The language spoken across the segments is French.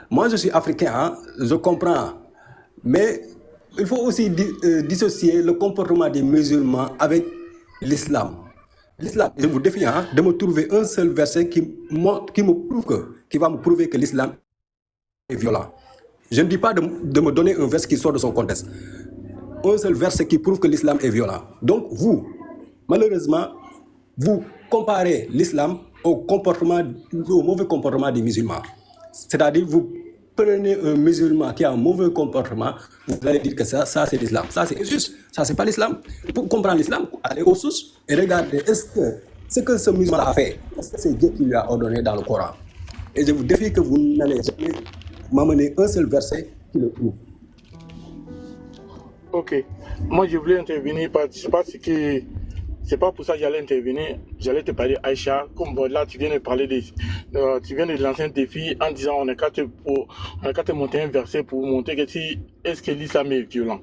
Moi, je suis africain, hein, je comprends. Mais il faut aussi dissocier le comportement des musulmans avec l'islam. L'islam, je vous défie hein, de me trouver un seul verset qui va me prouver que l'islam est violent. Je ne dis pas de me donner un verset qui sort de son contexte. Un seul verset qui prouve que l'islam est violent. Donc vous, malheureusement, vous comparez l'islam au mauvais comportement des musulmans. C'est-à-dire, vous prenez un musulman qui a un mauvais comportement, vous allez dire que ça c'est l'islam. Ça, c'est injuste. Ça, c'est pas l'islam. Pour comprendre l'islam, allez aux sources et regardez, est-ce que ce que ce musulman a fait, est-ce que c'est Dieu qui lui a ordonné dans le Coran? Et je vous défie que vous n'allez jamais m'amener un seul verset qui le prouve. Ok. Moi, je voulais intervenir, c'est pas pour ça que j'allais intervenir. J'allais te parler, Aïcha, comme là, tu viens de parler tu viens de lancer un défi en disant on a qu'à te monter un verset pour montrer que est-ce que l'islam est violent.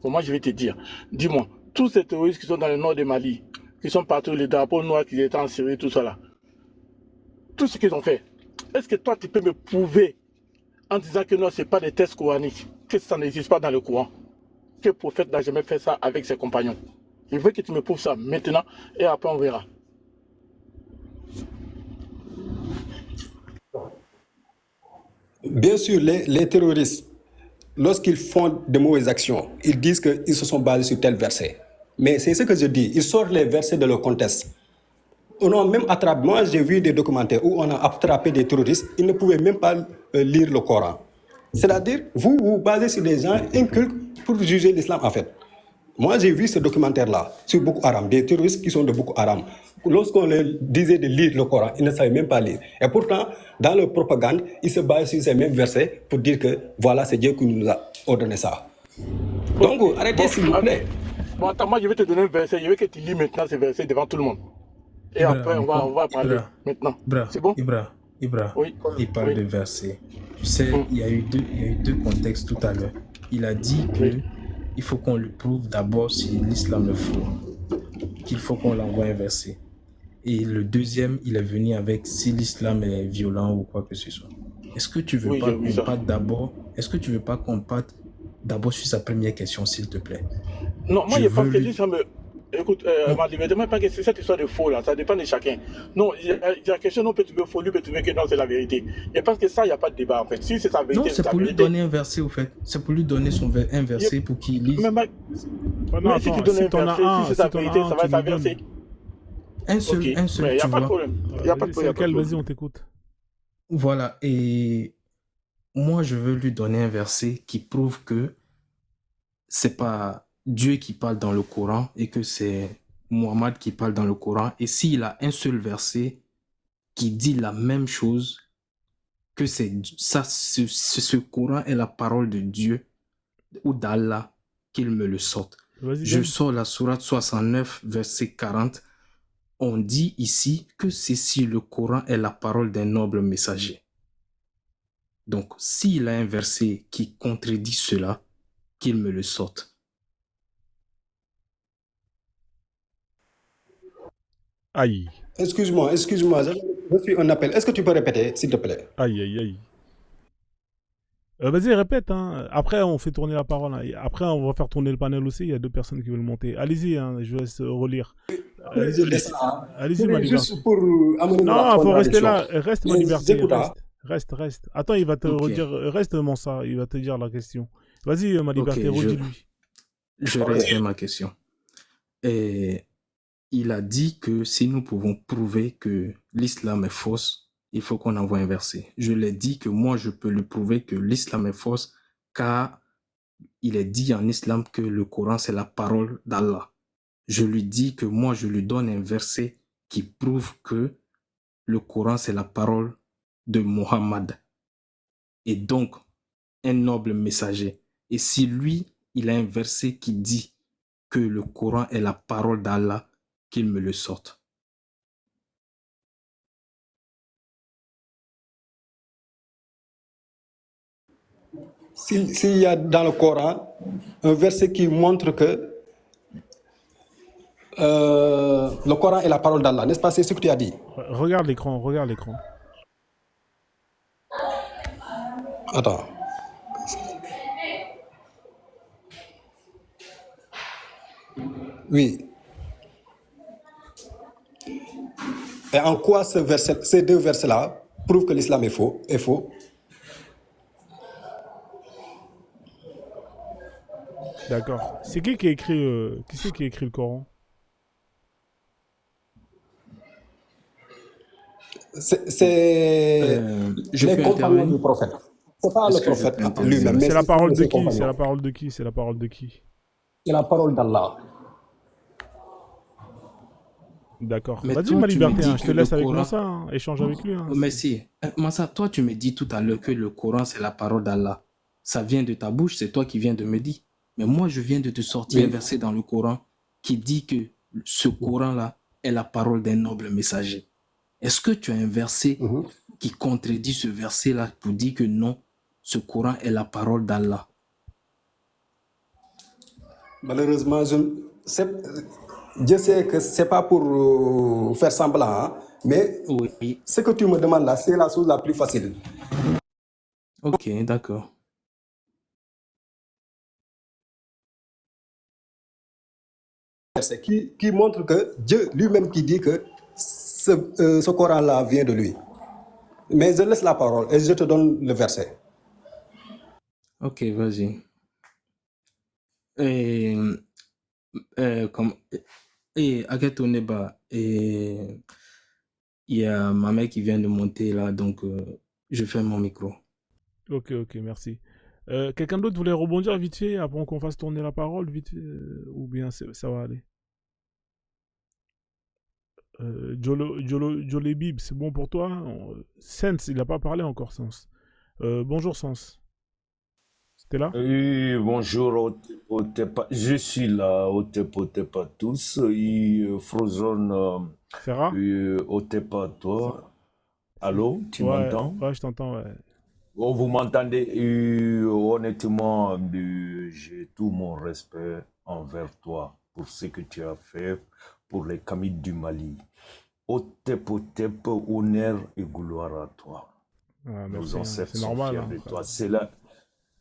Bon, moi, je vais te dire, dis-moi, tous ces terroristes qui sont dans le nord de Mali, qui sont partout, les drapeaux noirs qui étaient en Syrie, tout ça là, tout ce qu'ils ont fait, est-ce que toi, tu peux me prouver en disant que non, c'est pas des tests coraniques, que ça n'existe pas dans le Coran, que le prophète n'a jamais fait ça avec ses compagnons? Je veux que tu me prouves ça maintenant et après on verra. Bien sûr, les terroristes, lorsqu'ils font de mauvaises actions, ils disent qu'ils se sont basés sur tel verset. Mais c'est ce que je dis, ils sortent les versets de leur contexte. On a même attrapé, moi j'ai vu des documentaires où on a attrapé des terroristes, ils ne pouvaient même pas lire le Coran. C'est-à-dire, vous vous basez sur des gens incultes pour juger l'islam en fait. Moi, j'ai vu ce documentaire-là sur Boko Haram, des terroristes qui sont de Boko Haram. Lorsqu'on leur disait de lire le Coran, ils ne savaient même pas lire. Et pourtant, dans leur propagande, ils se basent sur ces mêmes versets pour dire que voilà, c'est Dieu qui nous a ordonné ça. Donc, arrêtez s'il vous plaît. Bon, attends, moi je vais te donner un verset, je veux que tu lis maintenant ce verset devant tout le monde. Et après, on va parler maintenant. C'est bon? Ibra, oui. comme il parle de versets, tu sais, il y a eu deux contextes tout à l'heure. Il a dit que il faut qu'on lui prouve d'abord si l'islam est faux, qu'il faut qu'on l'envoie un verset. Et le deuxième, il est venu avec si l'islam est violent ou quoi que ce soit. Est-ce que tu veux pas qu'on parte d'abord? Est-ce que tu veux pas qu'on parte d'abord sur sa première question, s'il te plaît? Non, moi je pense que l'islam. Écoute, ne demande pas que c'est cette histoire de faux là, ça dépend de chacun. Non, il y a la question, non, peut trouver faux, lui peut trouver que non, c'est la vérité. Et parce que ça, il n'y a pas de débat en fait. Si c'est sa vérité, non, c'est pour lui donner un verset au fait. C'est pour lui donner un verset pour qu'il lise. Mais si tu donnes un verset, si c'est sa vérité, ça va être sa verset. Un seul, il n'y a pas de problème. Il n'y a pas de problème. Vas-y, on t'écoute. Voilà, et moi je veux lui donner un verset qui prouve que c'est pas Dieu qui parle dans le Coran et que c'est Mohammed qui parle dans le Coran. Et s'il a un seul verset qui dit la même chose, que ce Coran est la parole de Dieu ou d'Allah, qu'il me le sorte. Je sors la sourate 69, verset 40. On dit ici que si le Coran est la parole d'un noble messager. Donc, s'il a un verset qui contredit cela, qu'il me le sorte. Aïe. Excuse-moi, je suis un appel. Est-ce que tu peux répéter, s'il te plaît? Aïe. Vas-y, répète. Hein. Après, on fait tourner la parole. Hein. Après, on va faire tourner le panel aussi. Il y a deux personnes qui veulent monter. Allez-y, hein, je vais laisse relire. Allez-y, Madiba. Juste pour amener non, il faut rester là. Reste, Madiba. Reste. Attends, il va te redire. Reste, Mansa. Il va te dire la question. Vas-y, Madiba, redis-lui. Je réexprime ma question. Et il a dit que si nous pouvons prouver que l'islam est fausse, il faut qu'on envoie un verset. Je l'ai dit que moi, je peux lui prouver que l'islam est fausse, car il est dit en islam que le Coran, c'est la parole d'Allah. Je lui dis que moi, je lui donne un verset qui prouve que le Coran, c'est la parole de Mohammed. Et donc, un noble messager. Et si lui, il a un verset qui dit que le Coran est la parole d'Allah, qu'il me le sorte. S'il y a dans le Coran un verset qui montre que le Coran est la parole d'Allah, n'est-ce pas? C'est ce que tu as dit. Regarde l'écran. Attends. Oui. Et en quoi ces deux versets-là prouvent que l'islam est faux, est faux? D'accord. C'est qui a écrit, qui c'est qui a écrit le Coran? C'est Je les peux compagnons du intervenir? prophète. C'est pas le Est-ce que je prophète peux lui-même, intervenir? mais C'est la c'est un parole de de ses qui? C'est la compagnons. parole de qui? C'est la parole de qui? C'est la parole d'Allah. D'accord. Mais Vas-y, toi, ma tu me liberté, hein, dis je que te le laisse avec Coran... Massa, hein, échange avec lui. Hein, Oh, mais si, Massa, toi, tu me dis tout à l'heure que le Coran, c'est la parole d'Allah. Ça vient de ta bouche, c'est toi qui viens de me dire. Mais moi, je viens de te sortir un Oui. verset dans le Coran qui dit que ce Coran-là est la parole d'un noble messager. Est-ce que tu as un verset Mhm. qui contredit ce verset-là pour dire que non, ce Coran est la parole d'Allah? Malheureusement, Dieu sait que c'est pas pour faire semblant, hein, mais Oui, ce que tu me demandes là, c'est la chose la plus facile. ok, d'accord. Verset qui montre que Dieu lui-même qui dit que ce Coran-là vient de lui. Mais je laisse la parole et je te donne le verset. Ok, vas-y. Et, et Agathe Oneba, et il y a ma mère qui vient de monter là, donc je ferme mon micro. Ok, merci. Quelqu'un d'autre voulait rebondir vite fait avant qu'on fasse tourner la parole vite fait, ou bien ça va aller? Jolébib, c'est bon pour toi? Sens, il n'a pas parlé encore, Sens. Bonjour, Sens. T'es là? Oui, bonjour, je suis là, Otepa tous, Frozone, Ferra? Otepa toi. Allô, tu Ouais, m'entends? ouais, je t'entends, ouais. Oh, vous m'entendez? Honnêtement, j'ai tout mon respect envers toi pour ce que tu as fait pour les Kamites du Mali. Otep, honneur et gloire à toi. Ah, Nos merci, hein, ancêtres c'est sont normal, fiers hein, de frère. toi. C'est là.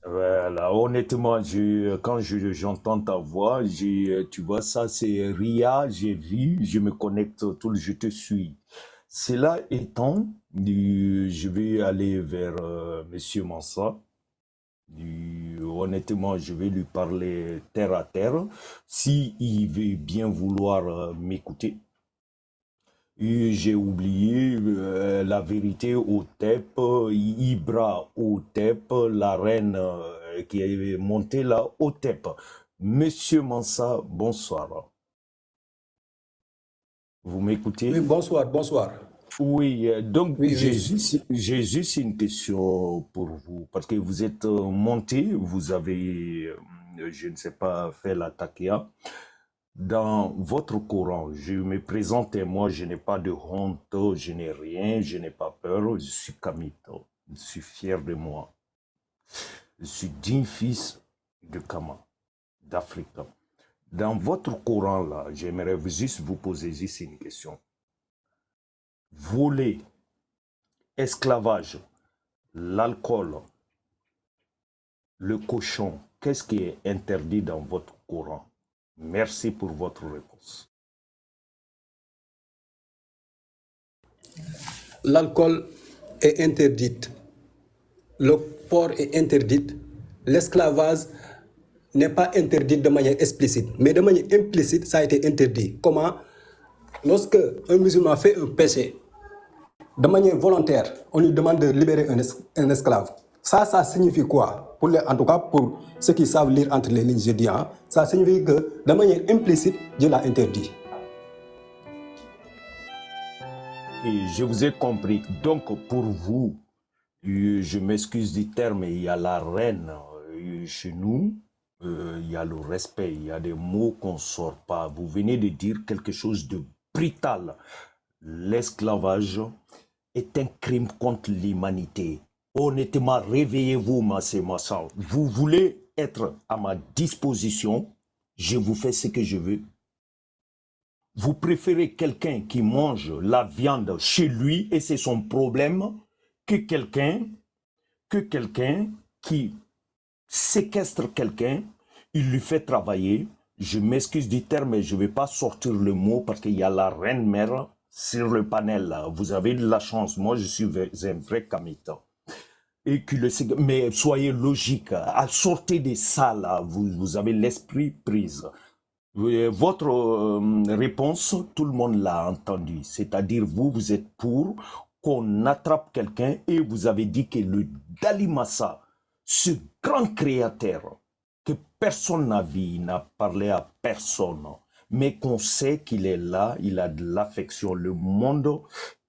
Voilà, honnêtement, quand j'entends ta voix, tu vois, ça c'est Ria, j'ai vu, je me connecte, je te suis. Cela étant, je vais aller vers Monsieur Mansa. Honnêtement, je vais lui parler terre à terre, si il veut bien vouloir m'écouter. Et j'ai oublié la vérité Otep, Ibra Otep, la reine qui est montée là, Otep. Monsieur Mansa, bonsoir. Vous m'écoutez? Oui, bonsoir. Oui, donc Oui, oui. j'ai juste une question pour vous, parce que vous êtes monté, vous avez, je ne sais pas, fait la takia. Dans votre Coran, je me présente et moi, je n'ai pas de honte, je n'ai rien, je n'ai pas peur, je suis Kamite, je suis fier de moi. Je suis digne fils de Kama, d'Afrique. Dans votre Coran, là, j'aimerais juste vous poser juste une question. Voler, esclavage, l'alcool, le cochon, qu'est-ce qui est interdit dans votre Coran? Merci pour votre réponse. L'alcool est interdit. Le porc est interdit. L'esclavage n'est pas interdit de manière explicite, mais de manière implicite, ça a été interdit. Comment? Lorsque un musulman fait un péché, de manière volontaire, on lui demande de libérer un esclave. Ça signifie quoi? En tout cas, pour ceux qui savent lire entre les lignes, je dis, hein, ça signifie que de manière implicite, Dieu l'a interdit. Et je vous ai compris. Donc, pour vous, je m'excuse du terme, il y a la reine chez nous, il y a le respect, il y a des mots qu'on ne sort pas. Vous venez de dire quelque chose de brutal. L'esclavage est un crime contre l'humanité. Honnêtement, réveillez-vous, Massa. Vous voulez être à ma disposition, je vous fais ce que je veux. Vous préférez quelqu'un qui mange la viande chez lui et c'est son problème que quelqu'un que quelqu'un qui séquestre quelqu'un, il lui fait travailler. Je m'excuse du terme, mais je ne vais pas sortir le mot parce qu'il y a la reine mère sur le panel. Là. Vous avez de la chance. Moi, je suis un vrai kamita. Et que mais soyez logique. Sortez de ça, là. Vous avez l'esprit prise. Votre réponse, tout le monde l'a entendu. C'est-à-dire, vous êtes pour qu'on attrape quelqu'un et vous avez dit que le Dali Massa, ce grand créateur que personne n'a vu, il n'a parlé à personne, mais qu'on sait qu'il est là, il a de l'affection. Le monde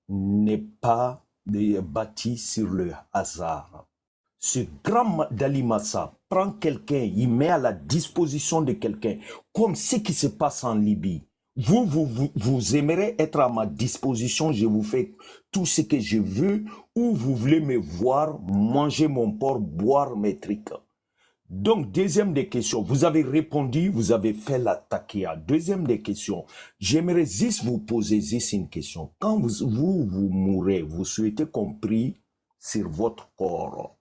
n'est pas bâti sur le hasard. Ce grand Dali Massa prend quelqu'un, il met à la disposition de quelqu'un, comme ce qui se passe en Libye. Vous aimeriez être à ma disposition, je vous fais tout ce que je veux, ou vous voulez me voir manger mon porc, boire mes trucs. Donc, deuxième des questions, vous avez répondu, vous avez fait la taquia. Deuxième des questions, j'aimerais juste vous poser juste une question. Quand vous mourrez, vous souhaitez qu'on prie sur votre corps.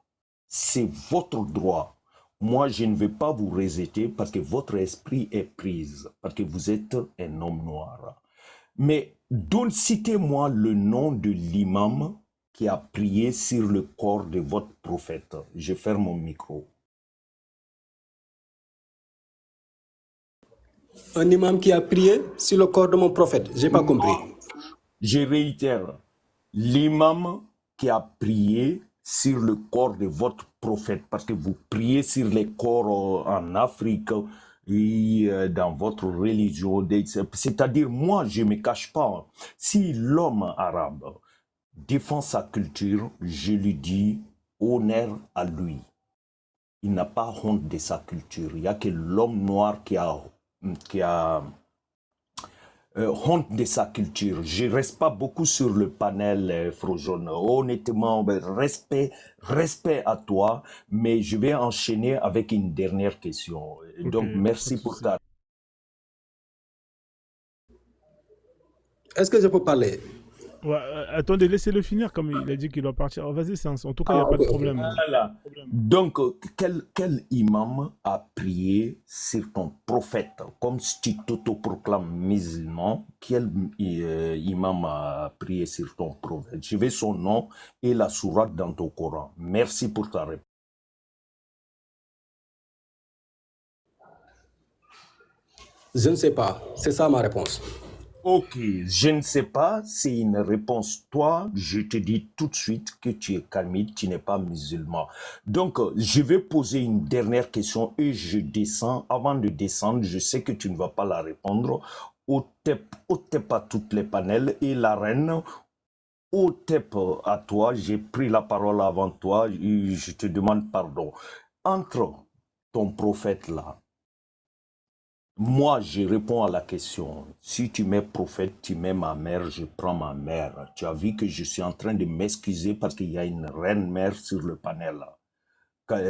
C'est votre droit. Moi, je ne vais pas vous rejeter parce que votre esprit est prise, parce que vous êtes un homme noir. Mais citez-moi le nom de l'imam qui a prié sur le corps de votre prophète. Je ferme mon micro. Un imam qui a prié sur le corps de mon prophète. J'ai pas compris. Je réitère, l'imam qui a prié sur le corps de votre prophète, parce que vous priez sur les corps en Afrique et dans votre religion. C'est-à-dire, moi, je ne me cache pas. Si l'homme arabe défend sa culture, je lui dis honneur à lui. Il n'a pas honte de sa culture. Il n'y a que l'homme noir qui a honte de sa culture. Je ne reste pas beaucoup sur le panel, Frozone. Honnêtement, respect à toi, mais je vais enchaîner avec une dernière question. Ok, Donc, pas de merci pour souci. ta... Est-ce que je peux parler? Ouais, attendez, laissez-le finir, comme il a dit qu'il doit partir. Oh, vas-y, en tout cas, il n'y a Ah, pas de ok. problème. Voilà. Donc, quel imam a prié sur ton prophète? Comme si tu t'autoproclames musulman, quel imam a prié sur ton prophète? Je veux son nom et la sourate dans ton Coran. Merci pour ta réponse. Je ne sais pas. C'est ça ma réponse. Ok, je ne sais pas, c'est une réponse. Toi, je te dis tout de suite que tu es kamite, tu n'es pas musulman. Donc, je vais poser une dernière question et je descends. Avant de descendre, je sais que tu ne vas pas la répondre. Otep à toutes les panels et la reine. Otep à toi, j'ai pris la parole avant toi et je te demande pardon. Entre ton prophète là, moi, je réponds à la question. Si tu m'es prophète, tu mets ma mère, je prends ma mère. Tu as vu que je suis en train de m'excuser parce qu'il y a une reine mère sur le panel.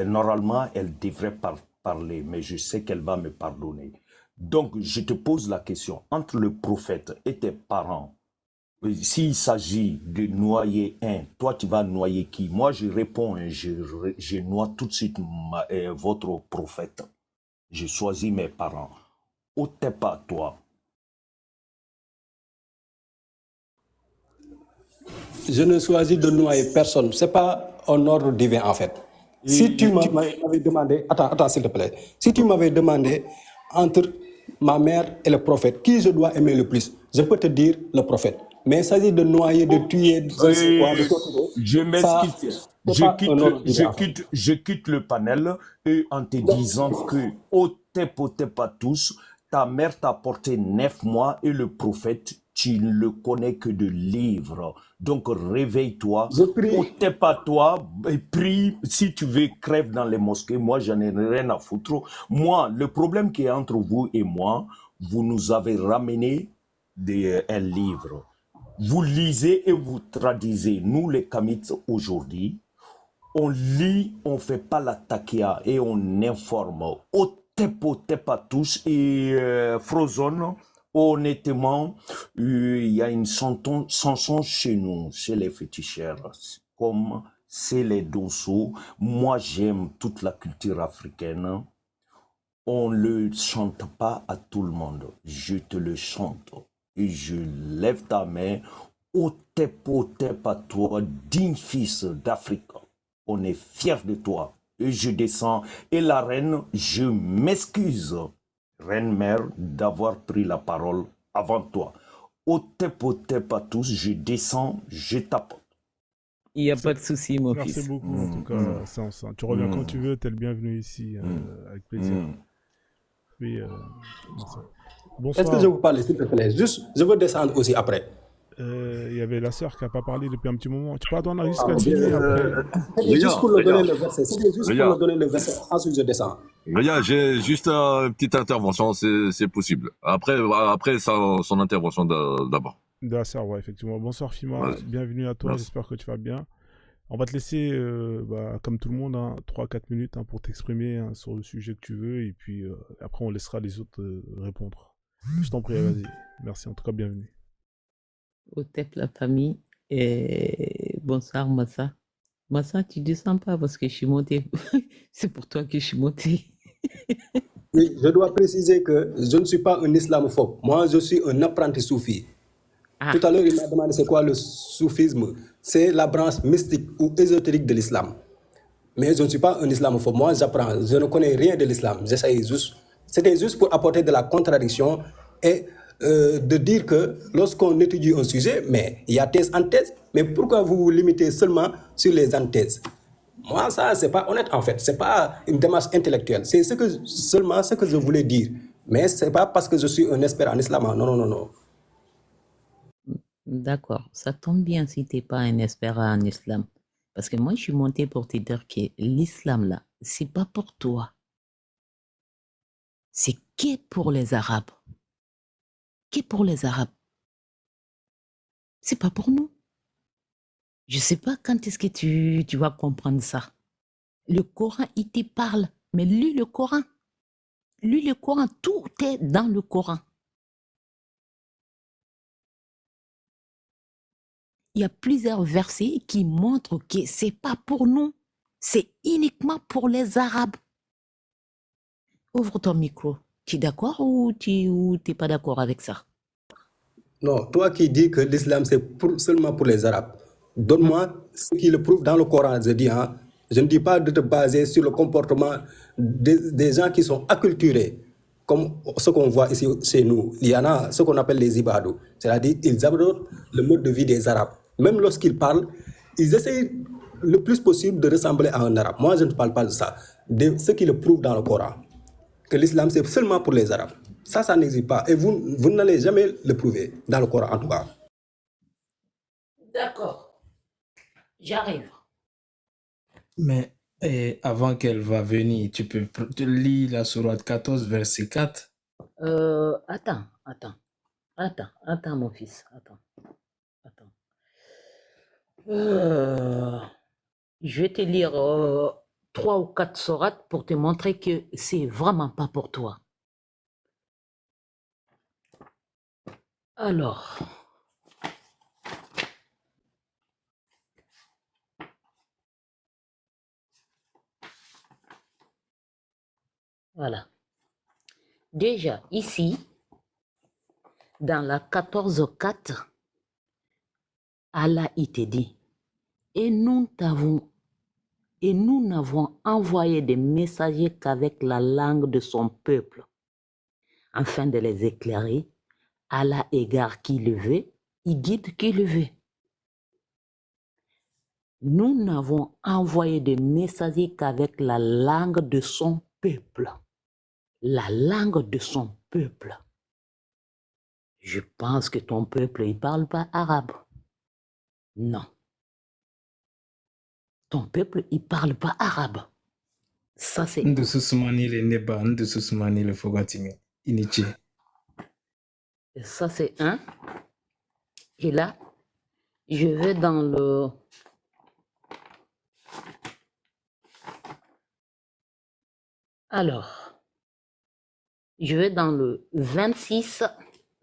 Normalement, elle devrait parler, mais je sais qu'elle va me pardonner. Donc, je te pose la question. Entre le prophète et tes parents, s'il s'agit de noyer un, toi, tu vas noyer qui? Moi, je réponds, je noie tout de suite votre prophète. Je choisis mes parents. T'es pas toi. Je ne choisis de noyer personne. C'est pas un ordre divin en fait. Si tu m'avais demandé, attends s'il te plaît. Si tu m'avais demandé entre ma mère et le prophète, qui je dois aimer le plus, je peux te dire le prophète. Mais il s'agit de noyer, de tuer, de je m'excuse. Je quitte le panel et en te disant que Otep à tous, ta mère t'a porté 9 mois et le prophète, tu ne le connais que de livres. Donc réveille-toi. Otep à toi, et prie. Si tu veux, crève dans les mosquées. Moi, j'en ai rien à foutre. Moi, le problème qui est entre vous et moi, vous nous avez ramené un livre. Vous lisez et vous traduisez. Nous, les Kamites, aujourd'hui, on lit, on ne fait pas la takia et on informe. Otep à tous et Frozone, honnêtement, il y a une chanson chez nous, chez les féticheurs, comme c'est les Dosso. Moi, j'aime toute la culture africaine. On ne le chante pas à tout le monde. Je te le chante. Et je lève ta main. Otep à toi, digne fils d'Afrique. On est fiers de toi. Et je descends. Et la reine, je m'excuse, reine mère, d'avoir pris la parole avant toi. Otep à tous, je descends, je tapote. Il n'y a pas de souci, mon Merci fils. beaucoup, en tout cas, Sens. Tu reviens quand tu veux, t'es le bienvenu ici, avec plaisir. Puis, merci. Est-ce que je Bonsoir. vous parle, s'il te plaît? Juste, je veux descendre aussi après. Il y avait la sœur qui n'a pas parlé depuis un petit moment. Tu peux attendre jusqu'à Ah, minuit après. C'était juste pour le donner le verset. C'était juste pour le donner le verset. Ensuite, je descends. Regarde, j'ai juste une petite intervention, c'est possible. Après son intervention d'abord. De la sœur, ouais, effectivement. Bonsoir, Fima. Ouais. Bienvenue à toi. Merci. J'espère que tu vas bien. On va te laisser, comme tout le monde, 3-4 minutes pour t'exprimer sur le sujet que tu veux. Et puis, après, on laissera les autres répondre. Je t'en prie, vas-y. Merci, en tout cas, bienvenue. Otep, la famille. Et bonsoir, Massa. Massa, tu descends pas parce que je suis montée. C'est pour toi que je suis montée. Oui, je dois préciser que je ne suis pas un islamophobe. Moi, je suis un apprenti soufi. Ah, Tout à l'heure, il m'a demandé c'est quoi le soufisme. C'est la branche mystique ou ésotérique de l'islam. Mais je ne suis pas un islamophobe. Moi, j'apprends. Je ne connais rien de l'islam. J'essaye juste. C'était juste pour apporter de la contradiction et de dire que lorsqu'on étudie un sujet, mais il y a thèse, antithèse. Mais pourquoi vous vous limitez seulement sur les antithèses? Moi, ça, c'est pas honnête en fait. C'est pas une démarche intellectuelle. C'est seulement ce que je voulais dire. Mais c'est pas parce que je suis un expert en islam. Non, non, non, non. d'accord. Ça tombe bien si tu n'es pas un expert en islam. Parce que moi, je suis montée pour te dire que l'islam, là, c'est pas pour toi. C'est que pour les Arabes. Que pour les Arabes. C'est pas pour nous. Je sais pas quand est-ce que tu vas comprendre ça. Le Coran, il te parle. Mais lis le Coran. Lis le Coran. Tout est dans le Coran. Il y a plusieurs versets qui montrent que c'est pas pour nous. C'est uniquement pour les Arabes. Ouvre ton micro. Tu es d'accord ou tu n'es pas d'accord avec ça? Non, toi qui dis que l'islam c'est seulement pour les Arabes, donne-moi ce qui le prouve dans le Coran. Je dis, hein, je ne dis pas de te baser sur le comportement des gens qui sont acculturés, comme ce qu'on voit ici chez nous. Il y en a ce qu'on appelle les ibadous, c'est-à-dire ils abordent le mode de vie des Arabes. Même lorsqu'ils parlent, ils essayent le plus possible de ressembler à un Arabe. Moi, je ne parle pas de ça, de ce qui le prouve dans le Coran, que l'islam c'est seulement pour les Arabes. Ça n'existe pas. Et vous n'allez jamais le prouver, dans le Coran en tout cas. D'accord. J'arrive. Mais avant qu'elle va venir, tu peux lire la sourate 14, verset 4. Attends, mon fils. Attends. Je vais te lire 3 ou 4 sourates pour te montrer que c'est vraiment pas pour toi. Alors, voilà. Déjà, ici, dans la 14:4, Allah, il te dit, et nous n'avons envoyé des messagers qu'avec la langue de son peuple, afin de les éclairer. Allah égare qui le veut, il guide qui le veut. Nous n'avons envoyé des messagers qu'avec la langue de son peuple. La langue de son peuple. Je pense que ton peuple, il ne parle pas arabe. Non. Ton peuple, il ne parle pas arabe. Ça, c'est... Nde susumani le neba, nde susumani le fogatime. Inichi. Ça, c'est un. Et là, je vais dans le... Alors, je vais dans le 26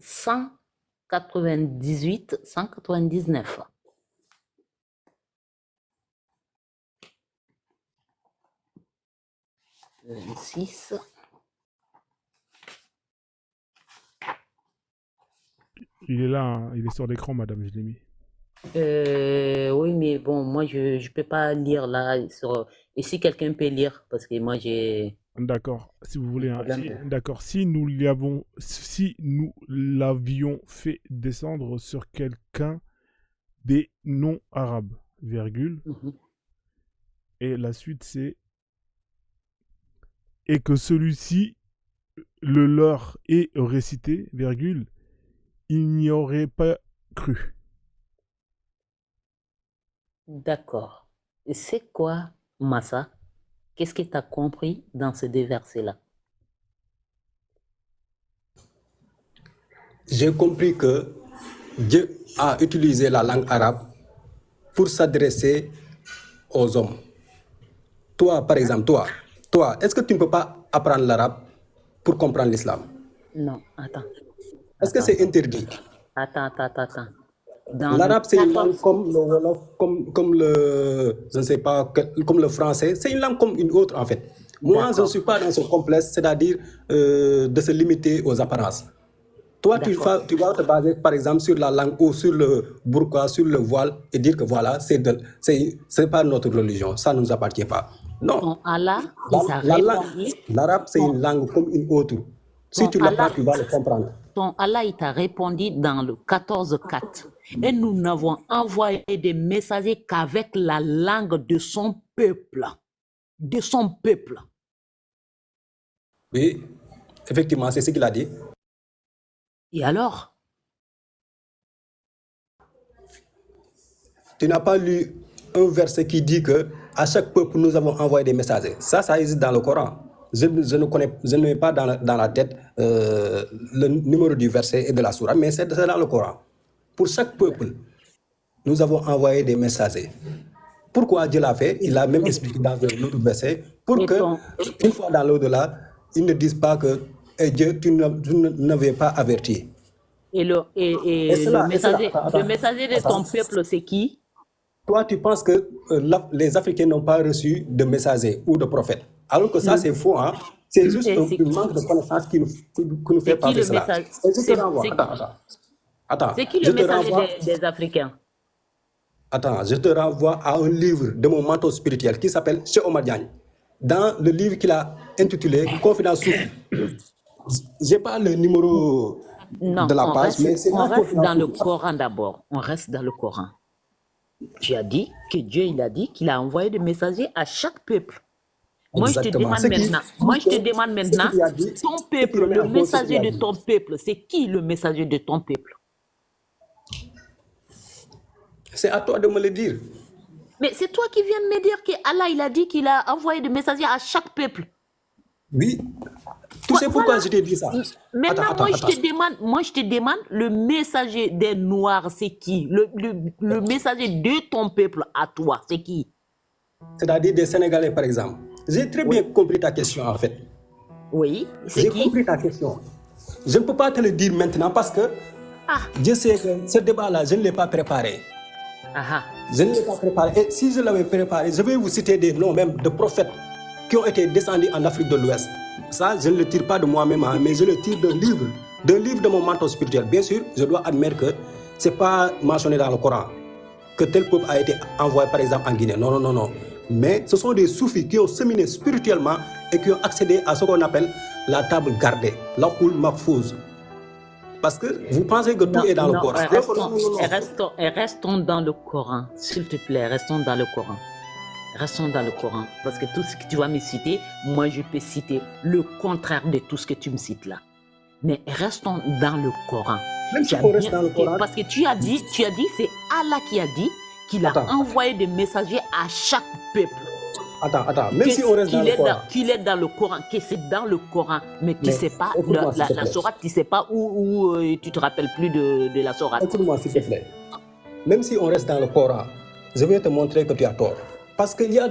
198 199. 26. Il est là, hein, il est sur l'écran, madame, je l'ai mis. Oui, mais bon, moi, je peux pas lire là. Et si quelqu'un peut lire, parce que moi, j'ai D'accord, si vous voulez. un Hein, problème. d'accord, si nous l'avions fait descendre sur quelqu'un des non-arabes, virgule, Mhm. et la suite c'est et que celui-ci le leur est récité, virgule, il n'y aurait pas cru. D'accord. Et c'est quoi, Massa? Qu'est-ce que tu as compris dans ces deux versets-là? J'ai compris que Dieu a utilisé la langue arabe pour s'adresser aux hommes. Toi, par exemple, toi, est-ce que tu ne peux pas apprendre l'arabe pour comprendre l'islam? Non, attends. Est-ce que c'est interdit? Attends. Dans le L'arabe, c'est une langue 14... comme le Wolof, comme le, je ne sais pas, comme le français. C'est une langue comme une autre, en fait. Moi, je ne D'accord. suis pas dans ce complexe, c'est-à-dire de se limiter aux apparences. Toi, tu D'accord. vas te baser, par exemple, sur la langue ou sur le burqa, sur le voile, et dire que voilà, c'est pas notre religion, ça ne nous appartient pas. Non. Ton Allah, il t'a Langue, répondu. l'arabe, c'est Ton, une langue comme une autre. Si ton tu l'apprends, Allah, tu vas le comprendre. ton Allah, il t'a répondu dans le 14:4. Et nous n'avons envoyé des messagers qu'avec la langue de son peuple. De son peuple. Oui, effectivement, c'est ce qu'il a dit. Et alors? Tu n'as pas lu un verset qui dit que à chaque peuple, nous avons envoyé des messagers. Ça existe dans le Coran. Je ne mets pas dans la tête le numéro du verset et de la sourate, mais c'est dans le Coran. Pour chaque peuple, nous avons envoyé des messagers. Pourquoi Dieu l'a fait? Il a même expliqué dans un autre verset pour Et que, ton, une fois dans l'au-delà, ils ne disent pas que eh Dieu, tu n'avais pas averti. et le, Et et cela, le messager de ton peuple, c'est qui? Toi, tu penses que les Africains n'ont pas reçu de messagers ou de prophètes. Alors que ça, c'est faux. Hein? C'est juste Et un c'est manque de connaissance qui nous fait c'est qui penser le cela. message? Et je te renvoie. C'est Attends. qui Je le te messager renvoie. des Africains? Attends, je te renvoie à un livre de mon mentor spirituel qui s'appelle Cheikh Omar Diagne. Dans le livre qu'il a intitulé Confidence Soufi. J'ai pas le numéro Non, de la page, mais c'est on dans reste Confidence dans le Soufi. Coran d'abord. On reste dans le Coran. Tu as dit que Dieu, il a dit qu'il a envoyé des messagers à chaque peuple. Moi, je te Exactement. demande Ce qui maintenant, moi, je te demande ce maintenant, qu'il a dit, ton ce qui peuple, remet le en cause ce qu'il messager a de dit. ton peuple, c'est qui le messager de ton peuple? C'est à toi de me le dire. Mais c'est toi qui viens de me dire que Allah, il a dit qu'il a envoyé des messagers à chaque peuple. Oui. Tu sais pourquoi Voilà. je t'ai dit ça? Maintenant, Attends. moi, je te demande, le messager des Noirs, c'est qui? Le messager de ton peuple à toi, c'est qui? C'est-à-dire des Sénégalais, par exemple. J'ai très bien compris ta question, en fait. Oui, c'est J'ai qui? compris ta question. Je ne peux pas te le dire maintenant parce que Ah, je sais que ce débat-là, je ne l'ai pas préparé. ah, Je ne l'ai pas préparé. Et si je l'avais préparé, je vais vous citer des noms même de prophètes qui ont été descendus en Afrique de l'Ouest. Ça, je ne le tire pas de moi-même, hein, mais je le tire d'un livre de mon mentor spirituel. Bien sûr, je dois admettre que ce n'est pas mentionné dans le Coran, que tel peuple a été envoyé par exemple en Guinée. Non. Mais ce sont des soufis qui ont séminé spirituellement et qui ont accédé à ce qu'on appelle la table gardée, l'Aqul Mahfouz. Parce que vous pensez que tout est dans le Coran. Restons dans le Coran, s'il te plaît, restons dans le Coran. Restons dans le Coran, parce que tout ce que tu vas me citer, moi je peux citer le contraire de tout ce que tu me cites là. Mais restons dans le Coran. Même si on reste dans le Coran. Parce que tu as dit, c'est Allah qui a dit qu'il a envoyé des messagers à chaque peuple. Attends, même si on reste dans le Coran. Qu'il est dans le Coran, que c'est dans le Coran, mais tu ne sais pas, la sourate, tu ne sais pas où tu te rappelles plus de la sourate. Écoute-moi s'il te plaît. Même si on reste dans le Coran, je vais te montrer que tu as tort. Parce qu'il y a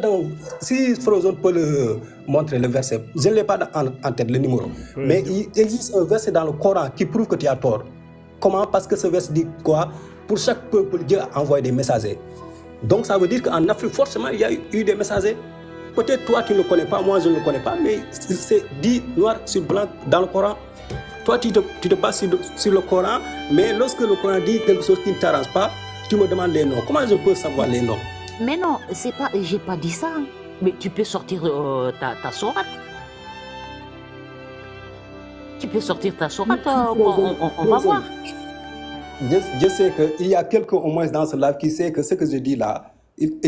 si Frozone peut le montrer le verset, je ne l'ai pas en tête le numéro, mais il existe un verset dans le Coran qui prouve que tu as tort. Comment? Parce que ce verset dit quoi? Pour chaque peuple, Dieu a envoyé des messagers. Donc ça veut dire qu'en Afrique, forcément, il y a eu des messagers. peut-être toi tu ne le connais pas, moi je ne le connais pas, mais c'est dit noir sur blanc dans le Coran. Toi tu te bases sur le Coran, mais lorsque le Coran dit quelque chose qui ne t'arrange pas, tu me demandes les noms. Comment je peux savoir les noms? Mais non, c'est pas, j'ai pas dit ça. Hein. Mais tu peux sortir ta sourate. Tu peux sortir ta sourate, on va voir. Je sais qu'il y a quelqu'un au moins dans ce live qui sait que ce que je dis là,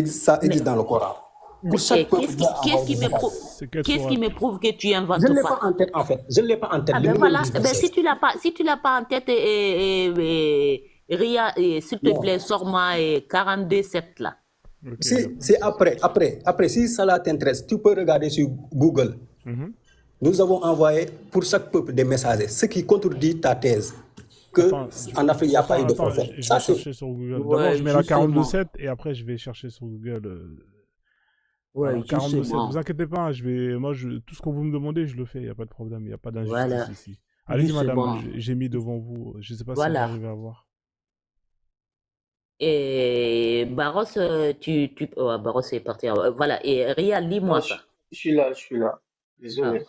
ça existe dans le Coran. Pour chaque peuple, qu'est-ce qui me prouve que tu inventes je ne l'ai pas? pas en tête en fait. Je ne l'ai pas en tête. Ah ben voilà. Ben, si tu l'as pas en tête, Ria, s'il te plaît, sors-moi 42,7 là. Okay. C'est après, si cela t'intéresse, tu peux regarder sur Google. Nous avons envoyé pour chaque peuple des messages, ce qui contredit ta thèse. En Afrique, il n'y a pas eu de prophète. Je vais chercher sur Google. D'abord, je mets la 42.7 et après, je vais chercher sur Google. Ouais, 42.7, vous inquiétez pas, tout ce que vous me demandez, je le fais, il n'y a pas de problème, il n'y a pas d'injustice ici. Allez-y, madame, j'ai mis devant vous, je ne sais pas si vous arrivez à voir. Et Barros, Barros est parti. Voilà, et Ria, lis-moi ça. Je suis là. Désolé.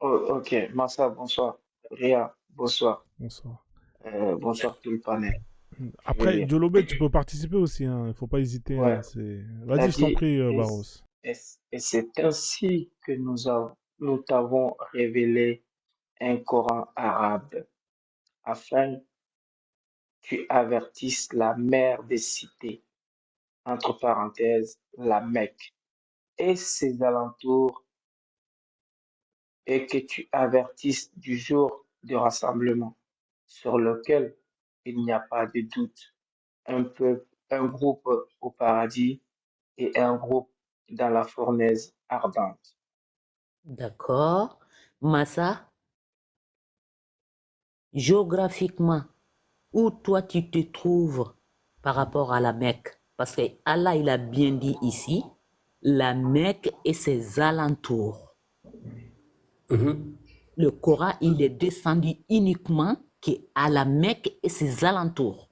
Ok, Massa, bonsoir. Ria, bonsoir. Bonsoir. Bonsoir tout le panel. Après, Diolobé, tu peux participer aussi, il ne faut pas hésiter. Ouais. Hein, vas-y, je t'en prie, Barros. Et c'est ainsi que nous t'avons révélé un Coran arabe, afin que tu avertisses la mère des cités, entre parenthèses, la Mecque, et ses alentours, et que tu avertisses du jour de rassemblement, sur lequel il n'y a pas de doute, un groupe au paradis et un groupe dans la fournaise ardente. D'accord. Massa, géographiquement, où toi tu te trouves par rapport à la Mecque? Parce que Allah, il a bien dit ici, la Mecque et ses alentours. Le Coran, il est descendu uniquement à la Mecque et ses alentours.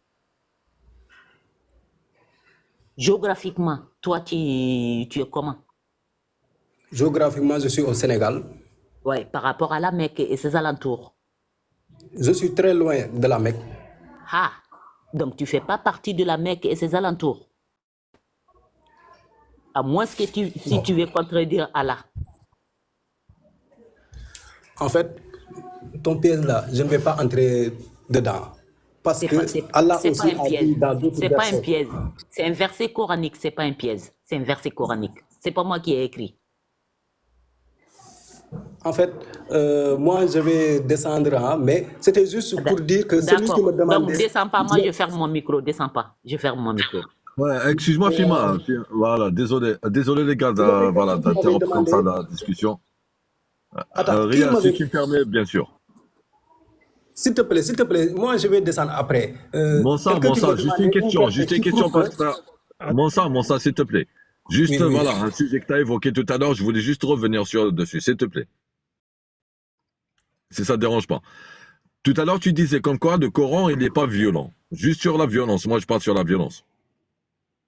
Géographiquement, toi, tu es comment? Géographiquement, je suis au Sénégal. Oui, par rapport à la Mecque et ses alentours. Je suis très loin de la Mecque. Ah, donc tu ne fais pas partie de la Mecque et ses alentours. À moins que si tu veux contredire Allah. En fait, ton piège là, je ne vais pas entrer dedans. Parce que Allah aussi a dit dans d'autres versets. C'est pas un piège. C'est un verset coranique, c'est pas un piège. C'est un verset coranique. C'est pas moi qui ai écrit. En fait, moi je vais descendre, mais c'était juste pour dire que celui qui me demandait... Donc descends pas, moi je ferme mon micro, descends pas. Je ferme mon micro. Ouais, excuse-moi Fima, voilà, désolé les gars d'interrompre comme ça la discussion. Ria, si tu me permets, bien sûr. S'il te plaît, moi je vais descendre après. Monsa, juste une question parce que... Monsa, s'il te plaît. Juste, oui. Voilà, un sujet que tu as évoqué tout à l'heure, je voulais juste revenir dessus, s'il te plaît. Si ça ne dérange pas. Tout à l'heure, tu disais comme quoi le Coran, il n'est pas violent. Juste sur la violence. Moi, je parle sur la violence.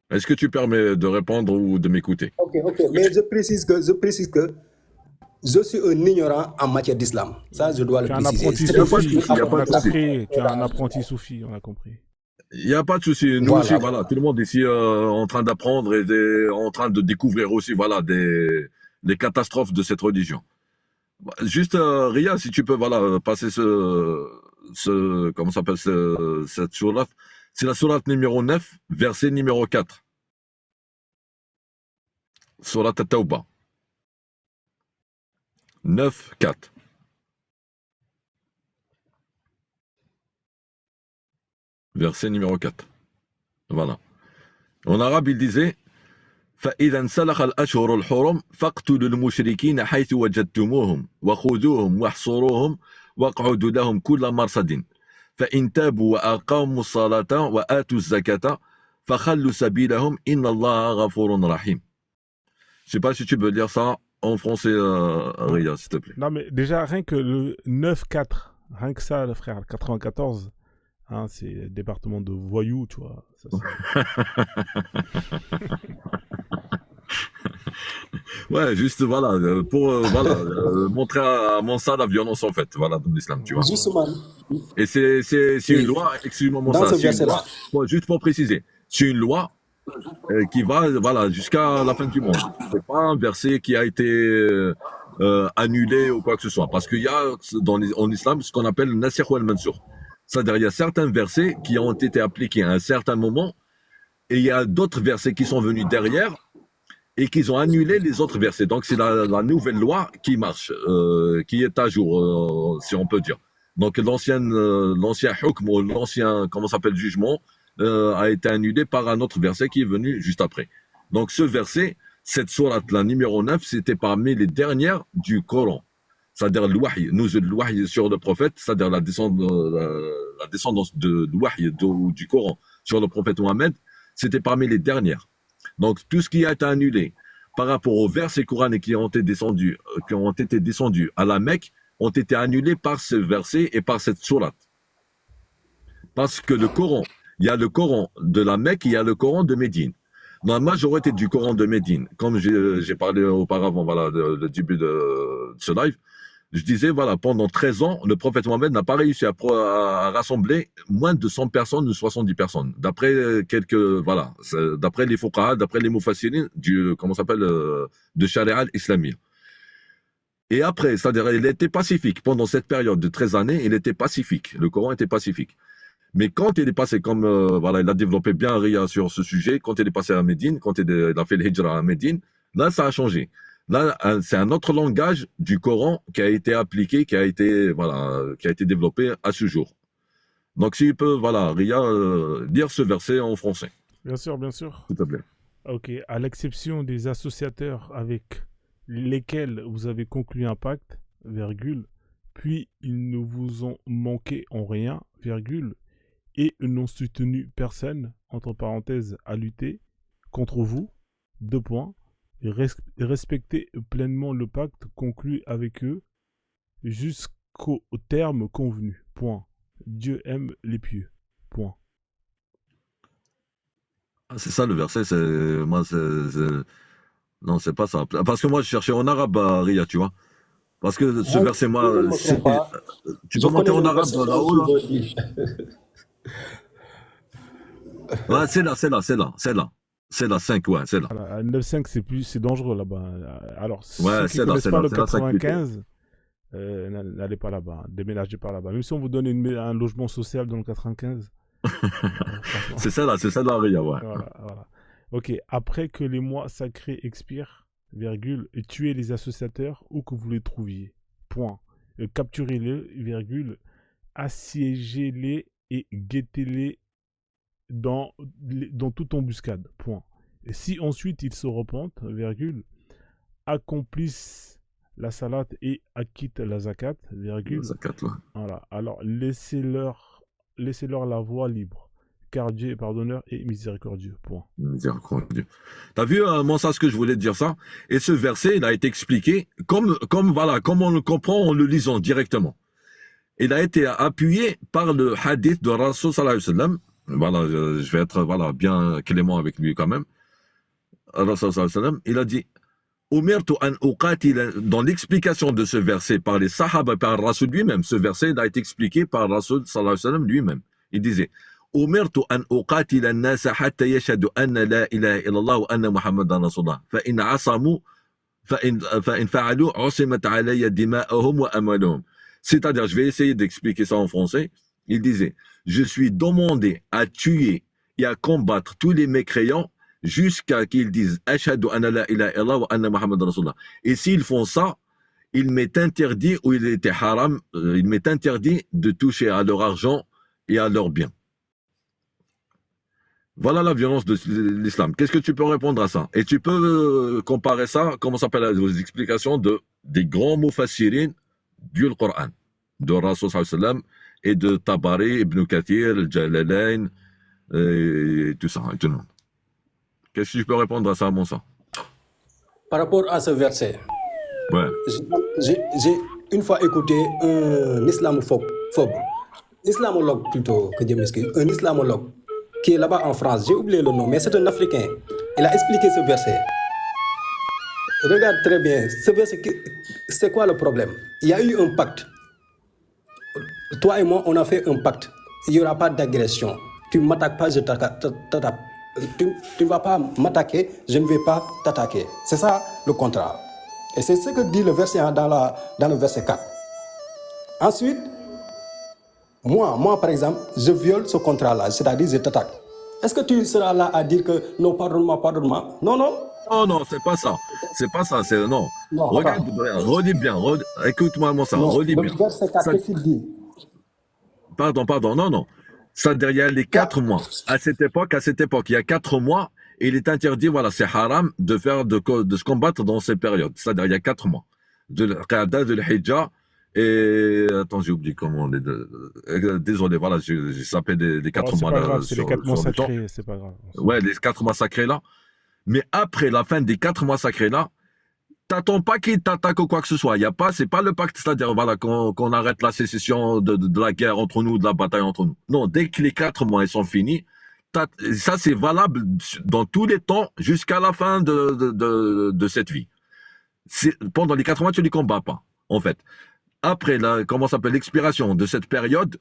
Est-ce que tu permets de répondre ou de m'écouter? Ok. Mais je précise que je suis un ignorant en matière d'islam. Ça, je dois le préciser. Tu as un apprenti soufi, on a compris. Il n'y a pas de souci. Nous aussi, voilà, tout le monde ici en train d'apprendre et en train de découvrir aussi, voilà, des catastrophes de cette religion. Juste, Ria, si tu peux, voilà, passer comment s'appelle cette sourate. C'est la sourate numéro 9, verset numéro 4. Sourate At-Tawbah. 9, 4. Verset numéro 4. Voilà. En arabe, il disait فإذا انسلخ الأشهر الحرم فاقتلوا المشركين حيث وجدتموهم وخذوهم واحصروهم واقعدوا لهم كل مرصد فإن تابوا وأقاموا الصلاة وآتوا الزكاة فخلوا سبيلهم إن الله غفور رحيم. Je sais pas si tu peux dire ça en français, Ria, s'il te plaît. Non, mais déjà, rien que le 9-4, rien que ça, le frère, 94, hein, c'est le département de voyous, tu vois. Ça, c'est- Ouais, juste voilà, pour voilà, montrer à Mansa la violence en fait, voilà, dans l'islam, tu vois. Justement, Et c'est une oui, loi, excuse-moi dans Mansa, ce c'est une verset-là, loi, juste pour préciser, c'est une loi qui va voilà, jusqu'à la fin du monde. C'est pas un verset qui a été annulé ou quoi que ce soit. Parce qu'il y a en islam ce qu'on appelle le nasikh wal mansukh. C'est-à-dire il y a certains versets qui ont été appliqués à un certain moment et il y a d'autres versets qui sont venus derrière et qu'ils ont annulé les autres versets. Donc c'est la nouvelle loi qui marche, qui est à jour, si on peut dire. Donc l'ancien hukm ou l'ancien, comment ça s'appelle, jugement, a été annulé par un autre verset qui est venu juste après. Donc ce verset, cette sourate, la numéro 9, c'était parmi les dernières du Coran. C'est-à-dire le wahy sur le prophète, c'est-à-dire la descendance de wahy du Coran sur le prophète Mohammed, c'était parmi les dernières. Donc tout ce qui a été annulé par rapport aux versets coraniques qui ont été descendus à la Mecque ont été annulés par ce verset et par cette sourate. Parce que le Coran, il y a le Coran de la Mecque, il y a le Coran de Médine. Dans la majorité du Coran de Médine, comme j'ai parlé auparavant, voilà, le début de ce live, je disais, voilà, pendant 13 ans, le prophète Mohammed n'a pas réussi à rassembler moins de 100 personnes ou 70 personnes. D'après d'après les fuqaha, d'après les mufassirin de Sharia islamique. Et après, c'est-à-dire, il était pacifique. Pendant cette période de 13 années, il était pacifique. Le Coran était pacifique. Mais quand il est passé, comme il a développé bien Ria sur ce sujet, quand il est passé à Médine, quand il a fait le hijra à Médine, là, ça a changé. Là, c'est un autre langage du Coran qui a été appliqué, qui a été développé à ce jour. Donc, s'il peut, Ria, lire ce verset en français, Bien sûr, bien sûr. s'il te plaît. Ok, à l'exception des associateurs avec lesquels vous avez conclu un pacte, virgule, puis ils ne vous ont manqué en rien, virgule, et n'ont soutenu personne, entre parenthèses, à lutter contre vous, 2 points, et respectez pleinement le pacte conclu avec eux jusqu'au terme convenu, point. Dieu aime les pieux, point. Ah, c'est ça le verset, non, c'est pas ça. Parce que moi, je cherchais en arabe, Ria, tu vois. Parce que ce verset, je moi, ne me trompe pas. tu Je peux monter connais en le arabe verset là-haut, là? dont tu veux dire. Ouais, c'est la 5, ouais, c'est là. Voilà, à 9.5, c'est dangereux là-bas. Alors, Ouais, ceux qui ne connaissent c'est pas là, le c'est la 5 plutôt. 95, n'allez pas là-bas, déménagez pas là-bas. Même si on vous donne un logement social dans le 95, franchement. C'est ça là, Ria, ouais. Voilà. Ok, après que les mois sacrés expirent, virgule, tuez les associateurs où que vous les trouviez. Point. Capturez-les, virgule, assiégez-les et guettez-les dans toute embuscade. Point. Et si ensuite ils se repentent, virgule, accomplissent la salat et acquittent la zakat, virgule, Zakat, ouais. voilà. Alors laissez-leur la voie libre, car Dieu est pardonneur et miséricordieux. Point. Miséricordieux. T'as vu, moi, ça, ce que je voulais te dire ça? Et ce verset, il a été expliqué comme on le comprend en le lisant directement. Il a été appuyé par le hadith de Rasul sallallahu alayhi wa sallam. Voilà, je vais être bien clément avec lui quand même. Rasul sallallahu alayhi wa sallam, il a dit Umirtu an uqatila, dans l'explication de ce verset par les sahaba, par Rasul lui-même. Ce verset, il a été expliqué par Rasul sallallahu alayhi wa sallam lui-même. Il disait Umirtu an uqatila an-nasa hatta yashhadu anna la ilaha illallah wa anna Muhammadan Rasulullah. Fa in asamu fa in fa'alu usimat alayya dima'ahum wa amwaluhum. C'est-à-dire, je vais essayer d'expliquer ça en français. Il disait, je suis demandé à tuer et à combattre tous les mécréants jusqu'à qu'ils disent Ashhadu anna la ilaha illallah wa anna Muhammadan Rasulullah. Et s'ils font ça, il m'est interdit, ou il était haram, il m'est interdit de toucher à leur argent et à leurs biens. Voilà la violence de l'islam. Qu'est-ce que tu peux répondre à ça? Et tu peux comparer ça, comment s'appelle, aux explications des grands mufassirin du Coran, de Rasul sallallahu alayhi wa sallam et de Tabari, Ibn Kathir, Jalalain, et tout ça. Qu'est-ce que tu peux répondre à ça, mon sang? Par rapport à ce verset, Ouais. j'ai une fois écouté un islamologue plutôt, que Dieu m'excuse, un islamologue qui est là-bas en France, j'ai oublié le nom, mais c'est un Africain. Il a expliqué ce verset. Regarde très bien, ce verset, c'est quoi le problème? Il y a eu un pacte. Toi et moi, on a fait un pacte. Il n'y aura pas d'agression. Tu ne m'attaques pas, je t'attaque. Tu ne vas pas m'attaquer, je ne vais pas t'attaquer. C'est ça le contrat. Et c'est ce que dit le verset dans le verset 4. Ensuite, moi par exemple, je viole ce contrat-là, c'est-à-dire je t'attaque. Est-ce que tu seras là à dire que non, pardonne-moi, pardonne-moi? Non, non. Non, non, c'est pas ça. C'est pas ça, c'est non. Non, Regarde, redis bien, écoute-moi ça, redis le bien. verset 4, Ça- qu'est-ce qu'il dit? Pardon, non. Ça, derrière les 4 mois. À cette époque, il y a 4 mois, il est interdit, voilà, c'est haram de se combattre dans ces périodes. C'est-à-dire, il y a 4 mois. De l'Qa'da, de l'Hijja, et, attends, j'ai oublié comment on est, désolé, voilà, j'ai sapé les 4 C'est mois pas là, grave, c'est les 4 mois sur le temps. sacrés, c'est pas grave. Ouais, les 4 mois sacrés là. Mais après la fin des 4 mois sacrés là, t'attends pas qu'il t'attaque ou quoi que ce soit. Il y a pas, c'est pas le pacte, c'est-à-dire voilà qu'on arrête la sécession de la guerre entre nous, de la bataille entre nous. Non, dès que les 4 mois ils sont finis, ça c'est valable dans tous les temps jusqu'à la fin de cette vie. Pendant les 4 mois, tu les combats pas, en fait. Après comment ça s'appelle, l'expiration de cette période,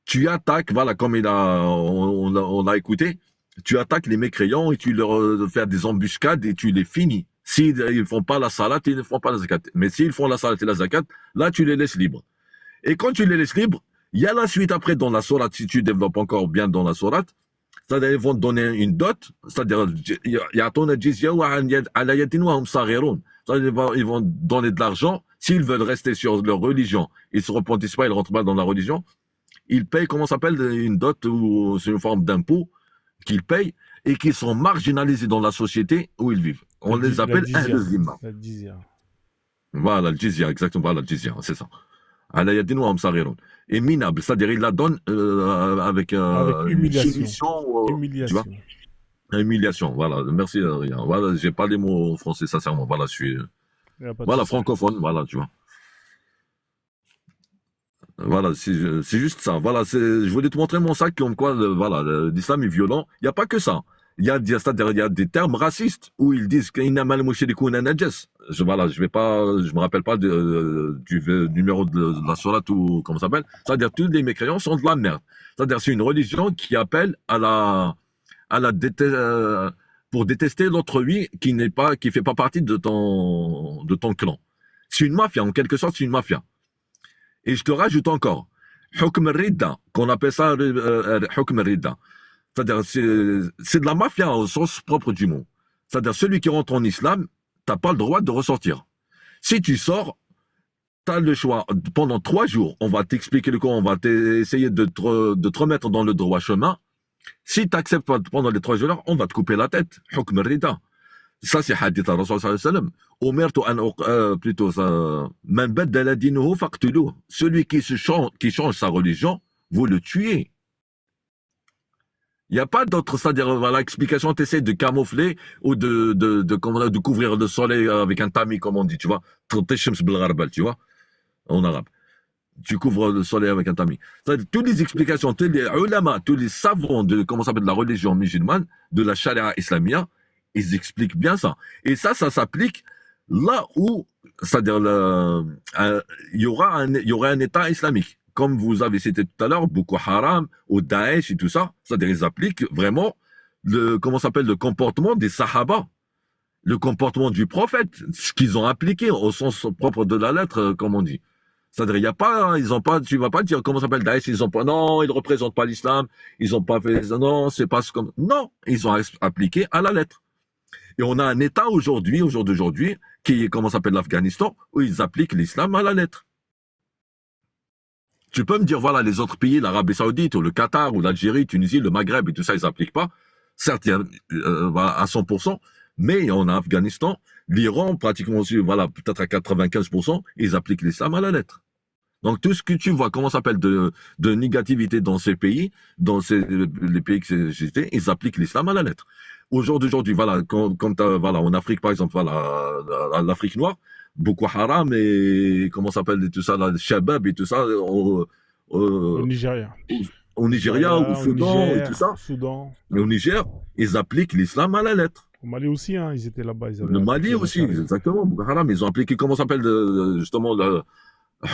tu attaques, voilà, comme on l'a écouté, tu attaques les mécréants et tu leur fais des embuscades et tu les finis. S'ils ne font pas la salat, ils ne font pas la zakat. Mais s'ils font la salat et la zakat, là, tu les laisses libres. Et quand tu les laisses libres, il y a la suite après dans la sourate, si tu développes encore bien dans la sourate, c'est-à-dire ils vont te donner une dot, c'est-à-dire ils vont donner de l'argent. S'ils veulent rester sur leur religion, ils ne se repentissent pas, ils ne rentrent pas dans la religion, ils payent, comment ça s'appelle, une dot ou c'est une forme d'impôt qu'ils payent et qui sont marginalisés dans la société où ils vivent. On les appelle Ahl Zimma. La jizya. Voilà, le jizya, exactement, voilà, le jizya, c'est ça. Ala yadin wa hum saghirun. Et minable, c'est-à-dire il la donne avec humiliation. soumission, tu Humiliation. vois, humiliation, voilà, merci Rien. Voilà, j'ai pas les mots français, sincèrement, voilà, je suis, Y a pas de voilà, souci. francophone, voilà, tu vois. Voilà, c'est juste ça. Voilà, je voulais te montrer mon sac comme quoi, voilà, l'islam est violent. Il n'y a pas que ça. C'est-à-dire, il y a des termes racistes où ils disent qu'innamal mushrikouna najas. Voilà, je me rappelle pas du numéro de la sourate ou comment ça s'appelle. C'est-à-dire, tous les mécréants sont de la merde. C'est-à-dire, c'est une religion qui appelle pour détester l'autrui qui fait pas partie de ton clan. C'est une mafia, en quelque sorte, c'est une mafia. Et je te rajoute encore, Hukm al-Ridda, qu'on appelle ça Hukm al-Ridda. C'est-à-dire, c'est de la mafia au sens propre du mot. C'est-à-dire, celui qui rentre en islam, t'as pas le droit de ressortir. Si tu sors, t'as le choix. Pendant 3 jours, on va t'expliquer le cours, on va essayer de te remettre dans le droit chemin. Si t'acceptes pas pendant les 3 jours, on va te couper la tête. Hukm al-Ridda. Ça, c'est hadith al-Rasul sallallahu alayhi wa sallam. Plutôt, Man baddala dinuhu faqtuluh. Celui qui change sa religion, vous le tuez. Il n'y a pas d'autre, c'est-à-dire, voilà, explication, tu essaies de camoufler ou de couvrir le soleil avec un tamis, comme on dit, tu vois. Tu vois, en arabe. Tu couvres le soleil avec un tamis. C'est-à-dire, toutes les explications, tous les ulama, tous les savants de, comment ça s'appelle, de la religion musulmane, de la charia islamia, ils expliquent bien ça. Et ça s'applique là où, c'est-à-dire, il y aura un État islamique. Comme vous avez cité tout à l'heure, Boko Haram, ou Daesh et tout ça, c'est-à-dire, ils appliquent vraiment le comportement des Sahaba, le comportement du prophète, ce qu'ils ont appliqué au sens propre de la lettre, comme on dit. C'est-à-dire, il y a pas, tu vas pas dire comment s'appelle Daesh, non, ils représentent pas l'islam, ils ont pas fait, non, c'est pas comme, non, ils ont appliqué à la lettre. Et on a un État aujourd'hui, au jour d'aujourd'hui, qui est, comment s'appelle, l'Afghanistan, où ils appliquent l'islam à la lettre. Tu peux me dire, voilà, les autres pays, l'Arabie Saoudite, ou le Qatar, ou l'Algérie, Tunisie, le Maghreb, et tout ça, ils appliquent pas. Certes, voilà, à 100%, mais on a Afghanistan, l'Iran, pratiquement aussi, voilà, peut-être à 95%, ils appliquent l'islam à la lettre. Donc, tout ce que tu vois, comment s'appelle, de négativité dans ces pays, les pays que j'ai cités, ils appliquent l'islam à la lettre. Au jour d'aujourd'hui, voilà, voilà, en Afrique, par exemple, voilà, l'Afrique noire, Boko Haram et, comment s'appelle, et tout ça, là, Shabab et tout ça, Au Nigeria. au Nigeria, au Nigeria, au Soudan et tout Niger, ça. au Soudan. Mais au Niger, ils appliquent l'islam à la lettre. Au Mali aussi, hein, ils étaient là-bas, ils avaient Le appliqué Mali la aussi, charia. exactement. Boko Haram, ils ont appliqué, comment ça s'appelle, justement, le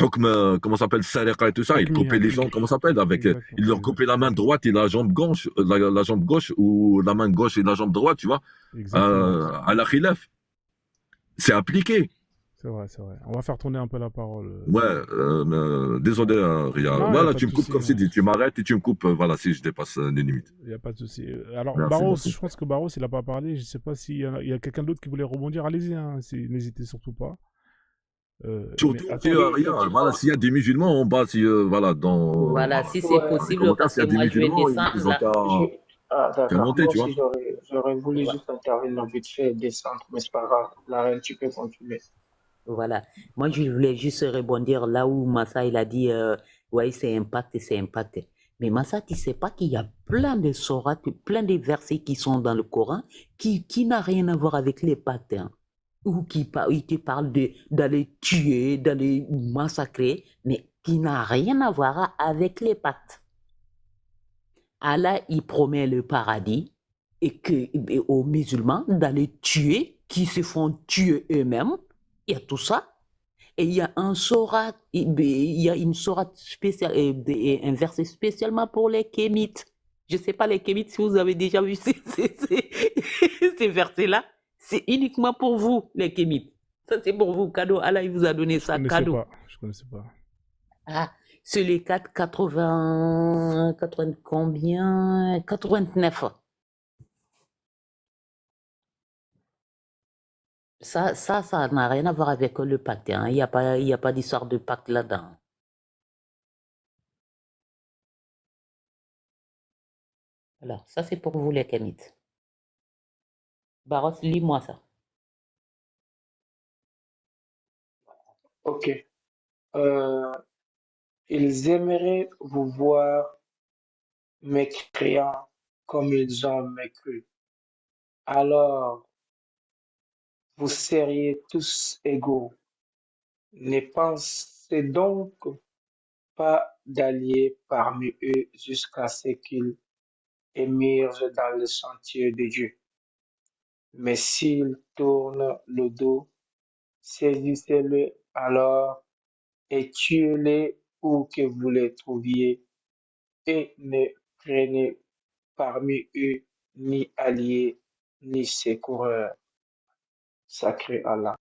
hukm, comment ça s'appelle, sariqa et tout ça. Ils Hukmi, coupaient les gens, hukmi. comment ça s'appelle, avec, Exactement, ils leur coupaient la main droite et la jambe gauche, la jambe gauche, ou la main gauche et la jambe droite, tu vois, exactement. à la khilaf. C'est appliqué. C'est vrai, c'est vrai. On va faire tourner un peu la parole. Ouais, désolé, Ria. Non, y a Voilà, pas tu de me coupes souci, comme hein. c'est dit. Tu m'arrêtes et tu me coupes, voilà, si je dépasse les limites. Il n'y a pas de souci. Alors, Merci Barros, beaucoup. je pense que Barros, il n'a pas parlé. Je ne sais pas s'il y a quelqu'un d'autre qui voulait rebondir. Allez-y, hein, n'hésitez surtout pas. Mais Surtout, attends, Ria, voilà, s'il y a des musulmans en bas, si, voilà, dans Voilà, si c'est Ouais, les possible, commentaires, parce s'il y que a des moi, je vais musulmans, descendre ils ont là. Ah, qu'à d'accord. monter, Moi tu vois. aussi, j'aurais voulu juste intervenir vite fait et descendre, mais c'est pas grave. La reine, tu peux continuer. Voilà. Moi, je voulais juste rebondir là où Massa, il a dit, ouais, c'est impact, c'est impact. Mais Massa, tu sais pas qu'il y a plein de sourates, plein de versets qui sont dans le Coran qui n'a rien à voir avec les pactes, hein. Ou il te parle d'aller tuer, d'aller massacrer, mais qui n'a rien à voir avec les pactes. Allah, il promet le paradis et aux musulmans d'aller tuer, qui se font tuer eux-mêmes. Il y a tout ça. Et il y a un sourate, il y a une sourate spéciale, un verset spécialement pour les kémites. Je ne sais pas les kémites si vous avez déjà vu ces versets-là. C'est uniquement pour vous, les kémites. Ça, c'est pour vous, cadeau. Allah, il vous a donné ça, cadeau. Je connaissais pas. Ah, c'est les 80 combien? 89. Ça n'a rien à voir avec le pacte, hein. Il n'y a pas d'histoire de pacte là-dedans. Voilà, ça c'est pour vous les kémites. Baros, lis-moi ça. Ok. Ils aimeraient vous voir mécréants comme ils ont mécru. Alors, vous seriez tous égaux. Ne pensez donc pas d'alliés parmi eux jusqu'à ce qu'ils émergent dans le sentier de Dieu. Mais s'ils tournent le dos, saisissez-le alors et tuez-les où que vous les trouviez, et ne prenez parmi eux ni alliés ni secoureurs. Sacré Allah.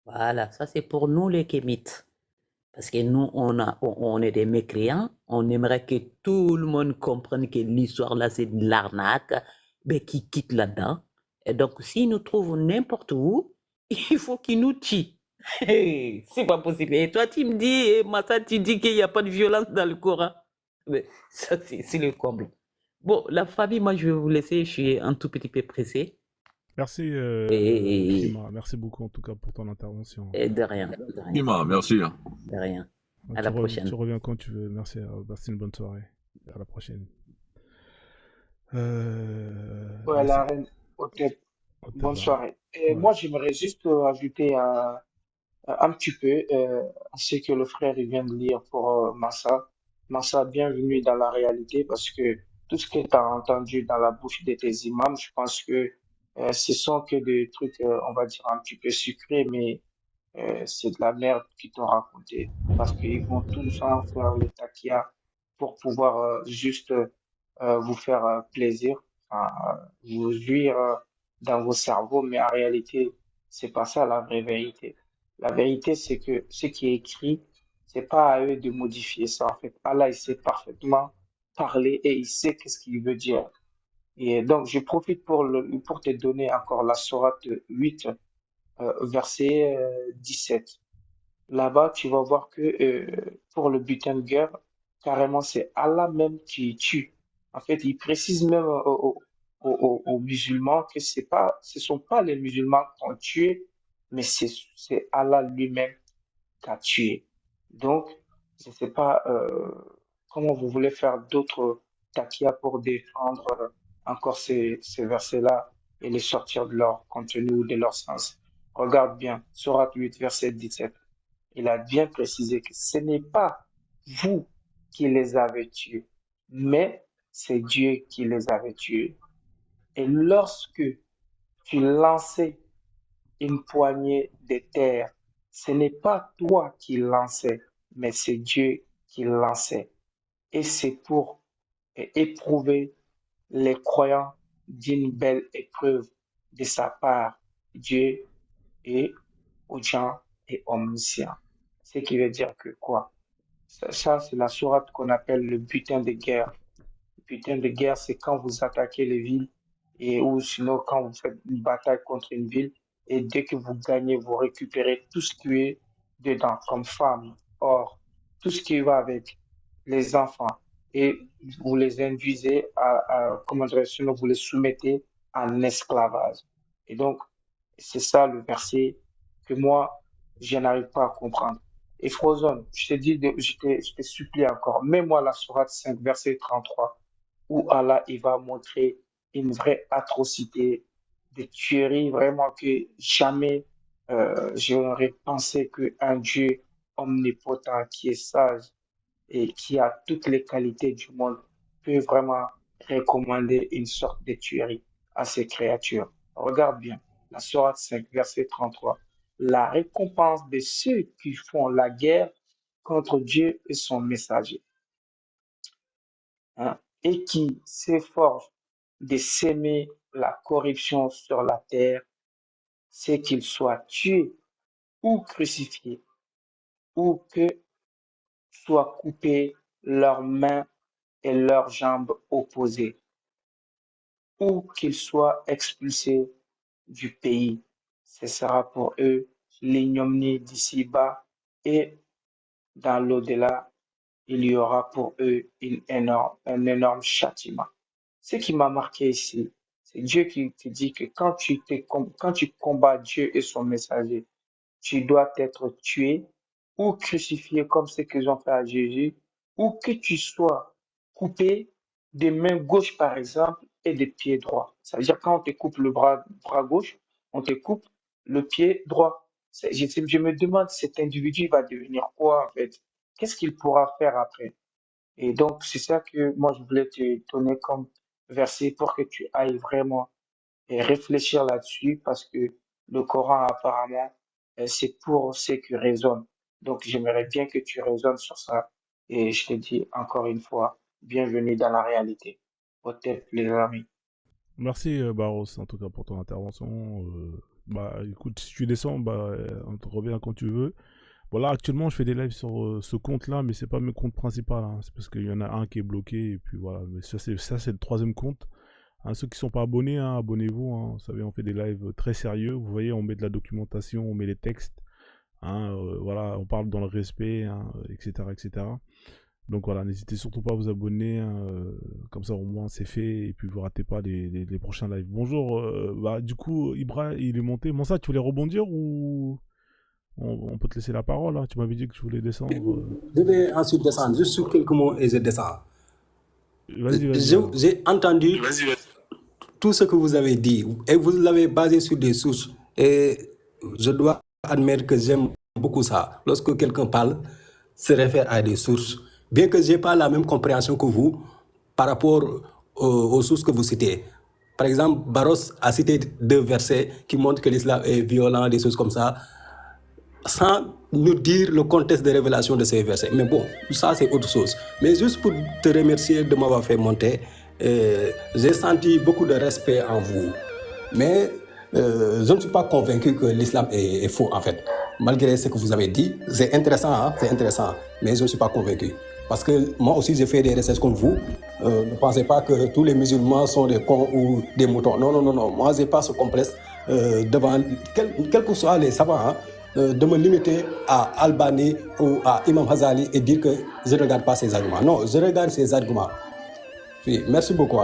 Voilà, ça c'est pour nous les kémites. Parce que nous, on est des mécréants. On aimerait que tout le monde comprenne que l'histoire là, c'est de l'arnaque, mais qui quitte là-dedans. Et donc, s'ils nous trouvent n'importe où, il faut qu'ils nous tuent. C'est pas possible. Et toi, tu me dis, Massa, tu dis qu'il n'y a pas de violence dans le Coran. Mais ça, c'est le comble. Bon, la famille, moi, je vais vous laisser. Je suis un tout petit peu pressé. Merci, Et Kima. Merci beaucoup en tout cas pour ton intervention. de rien. Kima, merci. De rien. À la prochaine. Tu reviens quand tu veux. Merci. Passez une bonne soirée. À la prochaine. Ouais, la reine, bonne soirée. Et moi, j'aimerais juste ajouter un petit peu ce que le frère il vient de lire pour Massa. Massa, bienvenue dans la réalité parce que tout ce que tu as entendu dans la bouche de tes imams, je pense que ce sont que des trucs, on va dire, un petit peu sucrés, mais c'est de la merde qu'ils t'ont raconté parce qu'ils vont tout le temps faire le taquia pour pouvoir juste vous faire plaisir, enfin, vous jouir dans vos cerveaux, mais en réalité, c'est pas ça la vraie vérité. La vérité, c'est que ce qui est écrit, c'est pas à eux de modifier ça. En fait, Allah, il sait parfaitement parler et il sait qu'est-ce qu'il veut dire. Et donc, je profite pour te donner encore la sourate 8, verset 17. Là-bas, tu vas voir que pour le butin de guerre, carrément, c'est Allah même qui tue. En fait, il précise même aux musulmans que ce sont pas les musulmans qui ont tué, mais c'est Allah lui-même qui a tué. Donc, je ne sais pas comment vous voulez faire d'autres takia pour défendre encore ces versets-là et les sortir de leur contenu ou de leur sens. Regarde bien, Sourate 8, verset 17. Il a bien précisé que ce n'est pas vous qui les avez tués, mais c'est Dieu qui les avait tués. Et lorsque tu lançais une poignée de terre, ce n'est pas toi qui lançais, mais c'est Dieu qui lançait. Et c'est pour éprouver les croyants d'une belle épreuve de sa part. Dieu est audient et omniscient. Ce qui veut dire que quoi? Ça, c'est la sourate qu'on appelle le butin de guerre. Le butin de guerre, c'est quand vous attaquez les villes ou sinon quand vous faites une bataille contre une ville et dès que vous gagnez, vous récupérez tout ce qui est dedans, comme femmes, or, tout ce qui va avec les enfants et vous les induisez comment dirais-je, sinon vous les soumettez en esclavage. Et donc, c'est ça le verset que moi, je n'arrive pas à comprendre. Et Frozone, je te supplie encore, mets-moi la sourate 5, verset 33, où Allah, il va montrer une vraie atrocité, des tueries, vraiment que jamais j'aurais pensé qu'un Dieu omnipotent, qui est sage et qui a toutes les qualités du monde, peut vraiment recommander une sorte de tuerie à ces créatures. Regarde bien, la sourate 5, verset 33. La récompense de ceux qui font la guerre contre Dieu et son messager, hein, et qui s'efforcent de s'aimer la corruption sur la terre, c'est qu'ils soient tués ou crucifiés, ou que soient coupées leurs mains et leurs jambes opposées, ou qu'ils soient expulsés du pays. Ce sera pour eux l'ignominie d'ici-bas, et dans l'au-delà, il y aura pour eux un énorme châtiment. Ce qui m'a marqué ici, c'est Dieu qui te dit que quand tu combats Dieu et son messager, tu dois être tué ou crucifié comme ce qu'ils ont fait à Jésus, ou que tu sois coupé des mains gauches, par exemple, et des pieds droits. Ça veut dire quand on te coupe le bras gauche, on te coupe le pied droit. Je me demande, cet individu va devenir quoi, en fait? Qu'est-ce qu'il pourra faire après? Et donc, c'est ça que moi, je voulais te donner comme verset pour que tu ailles vraiment et réfléchir là-dessus parce que le Coran, apparemment, c'est pour ceux qui raisonnent. Donc, j'aimerais bien que tu raisonnes sur ça. Et je te dis encore une fois, bienvenue dans la réalité. Peut-être, les amis. Merci Barros en tout cas pour ton intervention. Bah écoute, si tu descends, bah on te revient quand tu veux. Voilà, actuellement je fais des lives sur ce compte-là, mais c'est pas mon compte principal. Hein. C'est parce qu'il y en a un qui est bloqué et puis voilà. Mais ça c'est le troisième compte. Hein, ceux qui sont pas abonnés, hein, abonnez-vous. Hein. Vous savez, on fait des lives très sérieux. Vous voyez, on met de la documentation, on met les textes. Hein, voilà, on parle dans le respect, hein, etc., etc. Donc voilà, n'hésitez surtout pas à vous abonner, hein, comme ça au moins c'est fait, et puis vous ratez pas les prochains lives. Bonjour, bah du coup Ibra il est monté. Bon ça, tu voulais rebondir ou on peut te laisser la parole, hein. Tu m'avais dit que tu voulais descendre. Je vais ensuite descendre juste sur quelques mots et je descends. Vas-y. J'ai entendu tout ce que vous avez dit et vous l'avez basé sur des sources. Et je dois admettre que j'aime beaucoup ça. Lorsque quelqu'un parle, se réfère à des sources. Bien que je n'ai pas la même compréhension que vous par rapport aux sources que vous citez. Par exemple, Barros a cité 2 versets qui montrent que l'islam est violent, des choses comme ça, sans nous dire le contexte de révélation de ces versets. Mais bon, ça c'est autre chose. Mais juste pour te remercier de m'avoir fait monter, j'ai senti beaucoup de respect en vous. Mais je ne suis pas convaincu que l'islam est faux en fait. Malgré ce que vous avez dit, c'est intéressant, hein, mais je ne suis pas convaincu. Parce que moi aussi j'ai fait des recherches comme vous. Ne pensez pas que tous les musulmans sont des cons ou des moutons. Non. Moi je n'ai pas ce complexe devant, quels que soient les savants, hein, de me limiter à Albani ou à Imam Ghazali et dire que je ne regarde pas ces arguments. Non, je regarde ces arguments. Oui, merci beaucoup.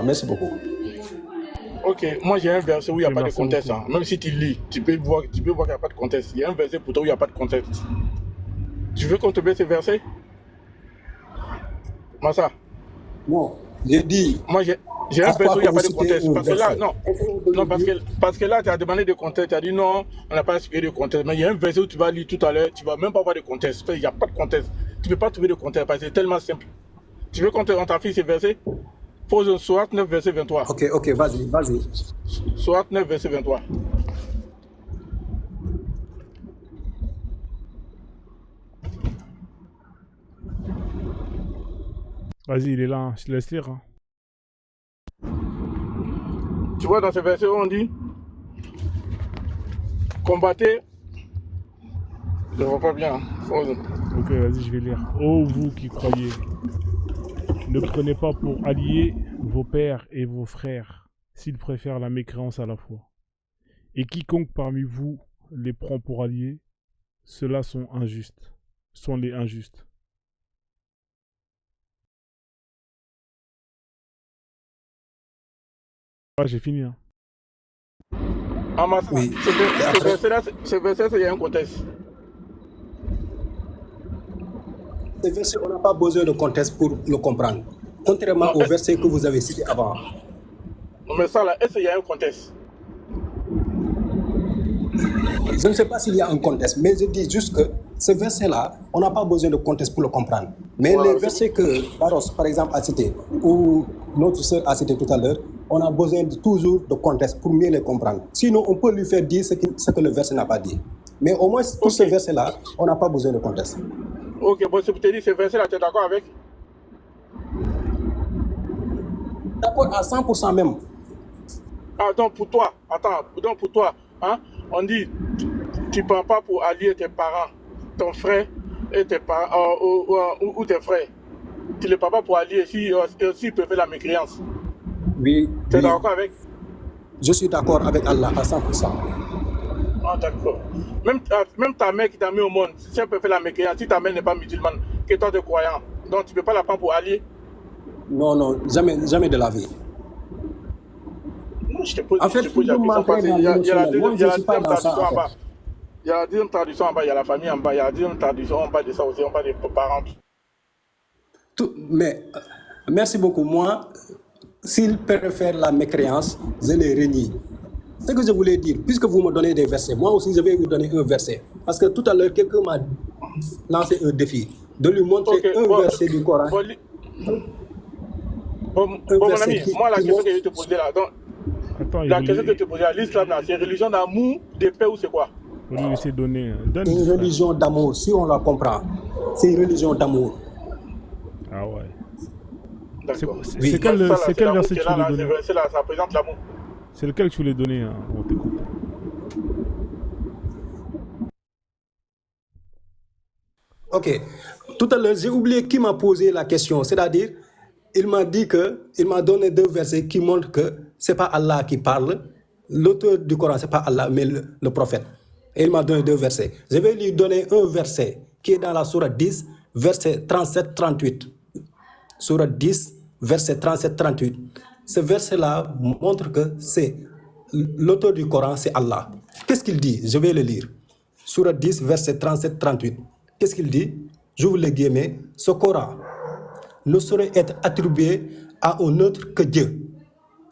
Ok, moi j'ai un verset où il n'y a pas de contexte. Hein. Même si tu lis, tu peux voir qu'il n'y a pas de contexte. Il y a un verset pour toi où il n'y a pas de contexte. Tu veux qu'on te mette ce verset? Massa? Non, j'ai dit. Moi j'ai un verset où il n'y a pas de contexte. Parce que là, non, parce que là, tu as demandé de contexte. Tu as dit non, on n'a pas expliqué de contexte. Mais il y a un verset où tu vas lire tout à l'heure, tu ne vas même pas avoir de contexte. Il n'y a pas de contexte. Tu ne peux pas trouver de contexte parce que c'est tellement simple. Tu veux qu'on t'affiche ces versets? Pose Sourate 9, verset 23. Ok, vas-y. Sourate 9, verset 23. Vas-y, il est là, hein. Je te laisse lire. Hein. Tu vois, dans ce verset, on dit combattez. Je ne vois pas bien. Ok, vas-y, je vais lire. Ô vous qui croyez, ne prenez pas pour alliés vos pères et vos frères, s'ils préfèrent la mécréance à la foi. Et quiconque parmi vous les prend pour alliés, ceux-là sont les injustes. Ah, j'ai fini. Hein. Ah, Oui. ce verset, il y a un contexte. Ce verset, on n'a pas besoin de contexte pour le comprendre. Contrairement au verset que vous avez cité avant. Mais ça, là, est-ce qu'il y a un contexte? Je ne sais pas s'il y a un contexte, mais je dis juste que ce verset-là, on n'a pas besoin de contexte pour le comprendre. Mais Voilà, les versets que Baros, par exemple, a cité, ou notre sœur a cité tout à l'heure, on a besoin toujours de contexte pour mieux les comprendre. Sinon, on peut lui faire dire ce que le verset n'a pas dit. Mais au moins, pour ce verset-là, on n'a pas besoin de contexte. Ok, bon, c'est pour te dire, ce verset-là, tu es d'accord avec? D'accord à 100% même. Ah, donc pour toi, hein, on dit, tu ne prends pas pour allier tes parents, ton frère et tes parents, ou tes frères. Tu ne les prends pas pour allier s'ils peuvent faire la mécréance. Oui. Tu es d'accord avec? Je suis d'accord avec Allah à 100%. Ah, d'accord. Même ta mère qui t'a mis au monde, si elle peut faire la mécréance, si ta mère n'est pas musulmane, que toi tu es croyant, donc tu ne peux pas la prendre pour allier? Non, jamais de la vie. Non, je te pose En fait, la question parce qu'il y a la deuxième traduction en bas. Il y a la deuxième traduction en bas, il y a la famille en bas, il y a la deuxième traduction en bas de ça aussi, on parle des parents. Mais merci beaucoup. Moi, s'ils préfèrent la mécréance, je les renie. Ce que je voulais dire, puisque vous me donnez des versets, moi aussi je vais vous donner un verset. Parce que tout à l'heure, quelqu'un m'a lancé un défi de lui montrer verset du Coran. Mon ami, moi la question que je te posais là, question que je te posais là, l'islam là, c'est une religion d'amour, de paix ou c'est quoi? Faut lui laisser donner. Une religion d'amour, si on la comprend. C'est une religion d'amour. Ah ouais. D'accord. C'est quel verset que tu voulais donner? Ça représente l'amour. C'est lequel que tu voulais donner? Hein? On t'écoute. Ok. Tout à l'heure, j'ai oublié qui m'a posé la question. C'est-à-dire, il m'a donné deux versets qui montrent que ce n'est pas Allah qui parle. L'auteur du Coran, ce n'est pas Allah, mais le prophète. Et il m'a donné deux versets. Je vais lui donner un verset qui est dans la sourate 10, verset 37-38. Sourate 10, verset 37-38. Ce verset-là montre que c'est l'auteur du Coran, c'est Allah. Qu'est-ce qu'il dit? Je vais le lire. Sourate 10, verset 37-38. Qu'est-ce qu'il dit? J'ouvre les guillemets. Ce Coran ne saurait être attribué à un autre que Dieu,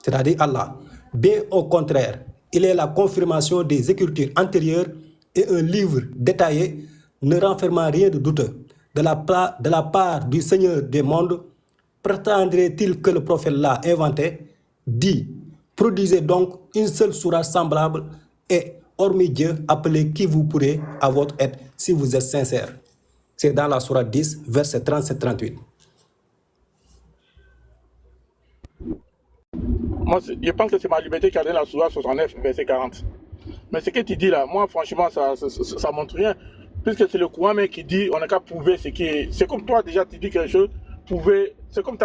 c'est-à-dire Allah. Bien au contraire, il est la confirmation des écritures antérieures et un livre détaillé ne renfermant rien de douteux. De la part du Seigneur des mondes, prétendrait-il que le prophète l'a inventé? Dit, produisez donc une seule sourate semblable et, hormis Dieu, appelez qui vous pourrez à votre aide si vous êtes sincère. C'est dans la sourate 10, verset 37-38. Moi, je pense que c'est ma liberté qui a donné la sourate 69, verset 40. Mais ce que tu dis là, moi, franchement, ça montre rien. Puisque c'est le Coran même qui dit, on n'a qu'à prouver ce qui est. C'est comme toi, déjà, tu dis quelque chose, prouver. C'est comme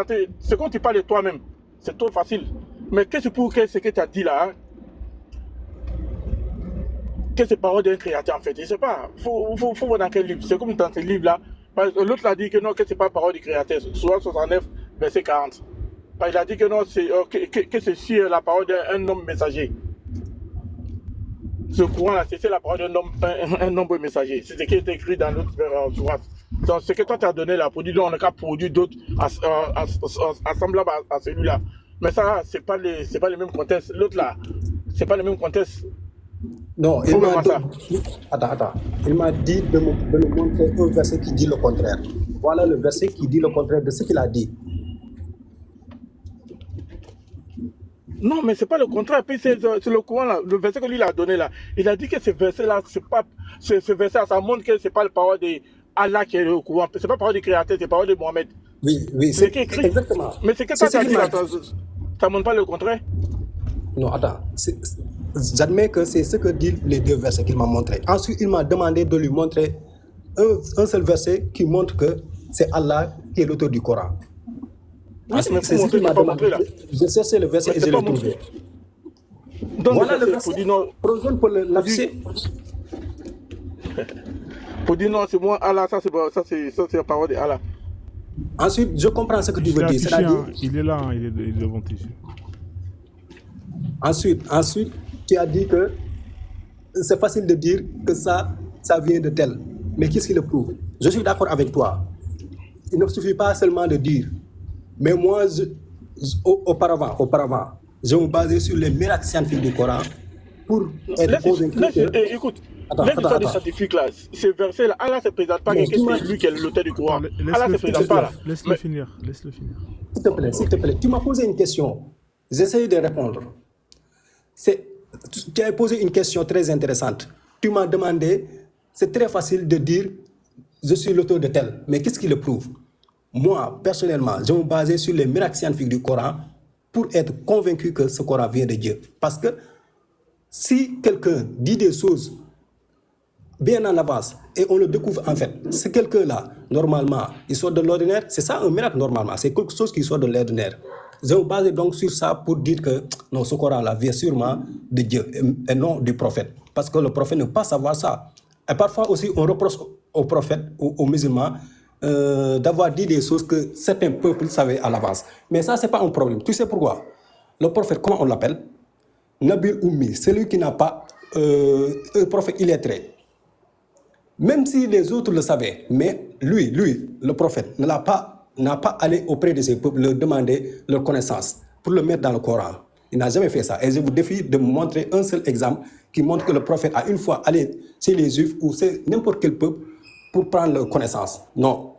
tu parles de toi-même. C'est trop facile. Mais qu'est-ce pour que ce que tu as dit là, hein? Que c'est parole d'un créateur en fait? Je ne sais pas. Faut voir dans quel livre. C'est comme dans ce livre-là. L'autre a dit que non, que ce n'est pas parole du créateur. Sourate 69, verset 40. Il a dit que non, que c'est sur la parole d'un homme messager. Ce courant-là, c'est la parole d'un homme messager. C'est ce qui est écrit dans l'autre sourate. Donc, ce que toi tu as donné là, pour dire on n'a qu'à produire d'autres assemblables à celui-là. Mais ça, c'est pas le même contexte. L'autre là, c'est pas le même contexte. Non, il m'a dit... Attends. Il m'a dit de me montrer un verset qui dit le contraire. Voilà le verset qui dit le contraire de ce qu'il a dit. Non, mais c'est pas le contraire. Puis c'est le Coran, là, le verset que lui il a donné là. Il a dit que ce verset-là, c'est pas, ce verset, ça montre que c'est pas la parole de Allah qui est le Coran. C'est pas la parole du Créateur, c'est la parole de Mohamed. Oui, oui, C'est écrit. exactement. Mais c'est que C'est toi, ce tu as qu'il dit m'a là, dit. ça montre pas le contraire. Non, attends. J'admets que c'est ce que disent les deux versets qu'il m'a montré. Ensuite, il m'a demandé de lui montrer un seul verset qui montre que c'est Allah qui est l'auteur du Coran. Oui, mais C'est pour ce montrer, qu'il m'a tu pas montré demandé. là. J'ai cherché le verset Mais et c'est je pas l'ai trouvé. montré. Donne Voilà le le verset pour verset. dire non. Prenons pour l'afficher. Pour dire non, c'est moi, Allah, ça c'est la parole de Allah. Ensuite, je comprends ce que tu Je veux l'ai dire. affiché, C'est-à-dire, hein. Il est là, hein, il est devant tes yeux. ensuite, tu as dit que c'est facile de dire que ça vient de tel. Mais qu'est-ce qui le prouve? Je suis d'accord avec toi. Il ne suffit pas seulement de dire. Mais moi, auparavant, je me basais sur les miracles scientifiques du Coran pour être convaincu que... Écoute, Attends, l'histoire des scientifiques là, ce verset là, Allah ne se présente pas Non, que c'est lui qui est l'auteur du Coran. Attends, Allah ne se présente pas là. Laisse-le finir. Laisse-le finir. S'il te plaît, tu m'as posé une question. J'essaie de répondre. Tu as posé une question très intéressante. Tu m'as demandé, c'est très facile de dire, je suis l'auteur de tel. Mais qu'est-ce qui le prouve? Moi, personnellement, je me basais sur les miracles scientifiques du Coran pour être convaincu que ce Coran vient de Dieu. Parce que si quelqu'un dit des choses bien en avance et on le découvre en fait, ce quelqu'un-là, normalement, il sort de l'ordinaire, c'est ça un miracle normalement, c'est quelque chose qui sort de l'ordinaire. Je me basais donc sur ça pour dire que non, ce Coran-là vient sûrement de Dieu et non du prophète. Parce que le prophète ne peut pas savoir ça. Et parfois aussi, on reproche aux prophètes, aux musulmans, d'avoir dit des choses que certains peuples savaient à l'avance. Mais ça, ce n'est pas un problème. Tu sais pourquoi? Le prophète, comment on l'appelle? Nabil Oummi, celui qui n'a pas un prophète illettré. Même si les autres le savaient, mais lui, le prophète, n'a pas allé auprès de ses peuples leur demander leur connaissance pour le mettre dans le Coran. Il n'a jamais fait ça. Et je vous défie de me montrer un seul exemple qui montre que le prophète a une fois allé chez les Juifs ou chez n'importe quel peuple pour prendre leur connaissance. Non.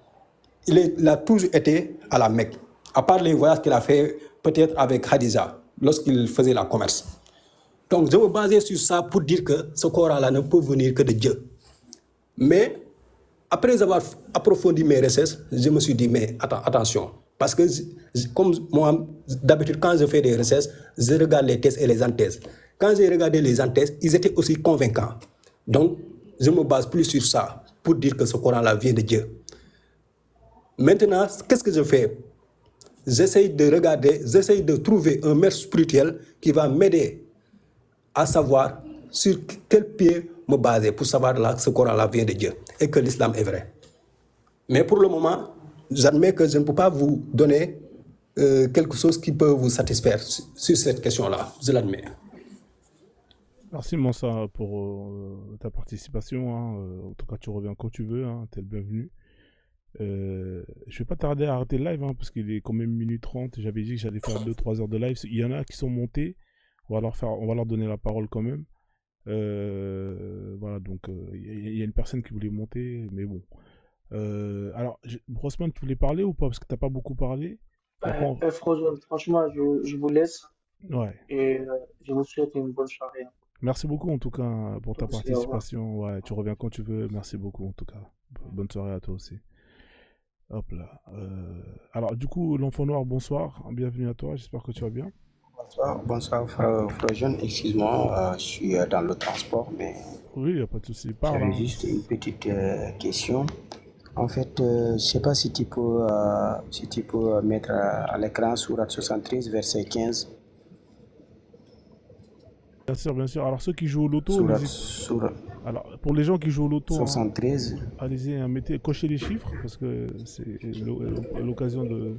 Il a toujours été à la Mecque, à part les voyages qu'il a fait peut-être avec Khadija lorsqu'il faisait la commerce. Donc je me basais sur ça pour dire que ce Coran-là ne peut venir que de Dieu. Mais après avoir approfondi mes recherches, je me suis dit, mais attention, parce que comme moi, d'habitude, quand je fais des recherches, je regarde les thèses et les anthèses. Quand j'ai regardé les anthèses, ils étaient aussi convaincants. Donc, je me base plus sur ça pour dire que ce Coran-là vient de Dieu. Maintenant, qu'est-ce que je fais? J'essaye de trouver un maître spirituel qui va m'aider à savoir sur quel pied me baser pour savoir que ce Coran-là vient de Dieu et que l'islam est vrai. Mais pour le moment, j'admets que je ne peux pas vous donner quelque chose qui peut vous satisfaire sur cette question-là. Je l'admets. Merci Mansa pour ta participation. En tout cas, tu reviens quand tu veux. Tu es le bienvenu. Je vais pas tarder à arrêter le live parce qu'il est quand même 1h30. J'avais dit que j'allais faire 2-3 heures de live. Il y en a qui sont montés. On va leur donner la parole quand même. Voilà, donc il y a une personne qui voulait monter, mais bon. Alors, Brossman, tu voulais parler ou pas? Parce que t'as pas beaucoup parlé. Franchement, je vous laisse Ouais. et je vous souhaite une bonne soirée. Merci beaucoup en tout cas pour ta Merci, participation. Ouais, tu reviens quand tu veux. Merci beaucoup en tout cas. Bonne soirée à toi aussi. Hop là. Alors, du coup, l'enfant noir, bonsoir. Bienvenue à toi. J'espère que tu vas bien. Bonsoir frère Jeune, excuse-moi, je suis dans le transport, mais Oui, y a pas de souci. Parle. j'avais juste une petite question. En fait, je ne sais pas si tu peux mettre à l'écran Sourate 73, verset 15. Bien sûr. Alors, ceux qui jouent au loto, Sourate alors, pour les gens qui jouent au loto, 73. Allez-y, cochez les chiffres parce que c'est l'occasion de.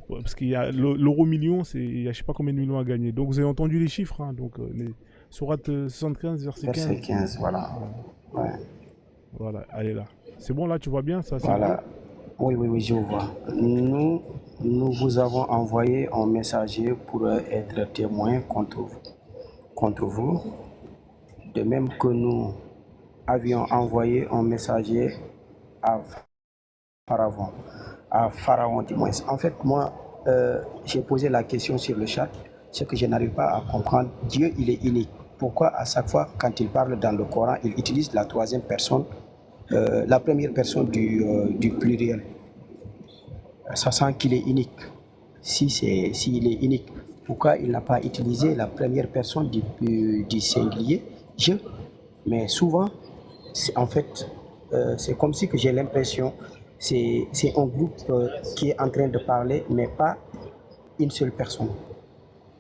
Parce qu'il y a l'euro million, il y a je sais pas combien de millions à gagner. Donc vous avez entendu les chiffres, donc Sourate 75, verset 15. Verset 15, voilà. Ouais. Voilà, elle est là. C'est bon là, tu vois bien ça? Voilà. Oui, je vois. Nous vous avons envoyé un messager pour être témoin contre vous. De même que nous avions envoyé un messager à Pharaon du moins. En fait, moi, j'ai posé la question sur le chat. ce que je n'arrive pas à comprendre, Dieu, il est unique. Pourquoi à chaque fois, quand il parle dans le Coran, il utilise la troisième personne, la première personne du pluriel, sachant qu'il est unique. S'il est unique, pourquoi il n'a pas utilisé la première personne du singulier, je? Mais souvent, en fait, c'est comme si que j'ai l'impression c'est un groupe qui est en train de parler, mais pas une seule personne.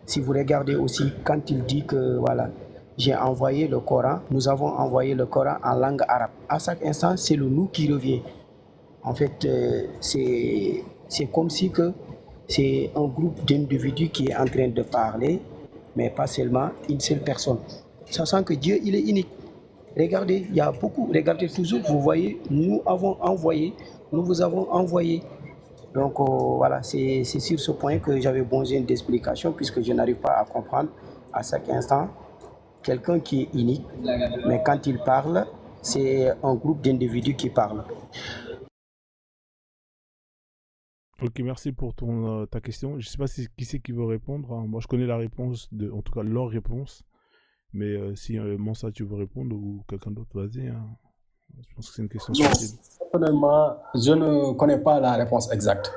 Si vous regardez aussi, quand il dit que voilà, j'ai envoyé le Coran, nous avons envoyé le Coran en langue arabe. À chaque instant, c'est le nous qui revient. En fait, c'est comme si que c'est un groupe d'individus qui est en train de parler, mais pas seulement une seule personne. Sachant que Dieu, il est unique. Regardez, il y a beaucoup. Regardez toujours, vous voyez, nous avons envoyé, nous vous avons envoyé. Donc voilà, c'est sur ce point que j'avais besoin d'explication, puisque je n'arrive pas à comprendre à chaque instant quelqu'un qui est unique, mais quand il parle, c'est un groupe d'individus qui parlent. Ok, merci pour ta question. Je ne sais pas qui c'est qui veut répondre, hein. Moi, je connais la réponse, en tout cas leur réponse. Mais si Mansa, tu veux répondre ou quelqu'un d'autre, vas-y, hein. Je pense que c'est une question Non, facile. personnellement, je ne connais pas la réponse exacte.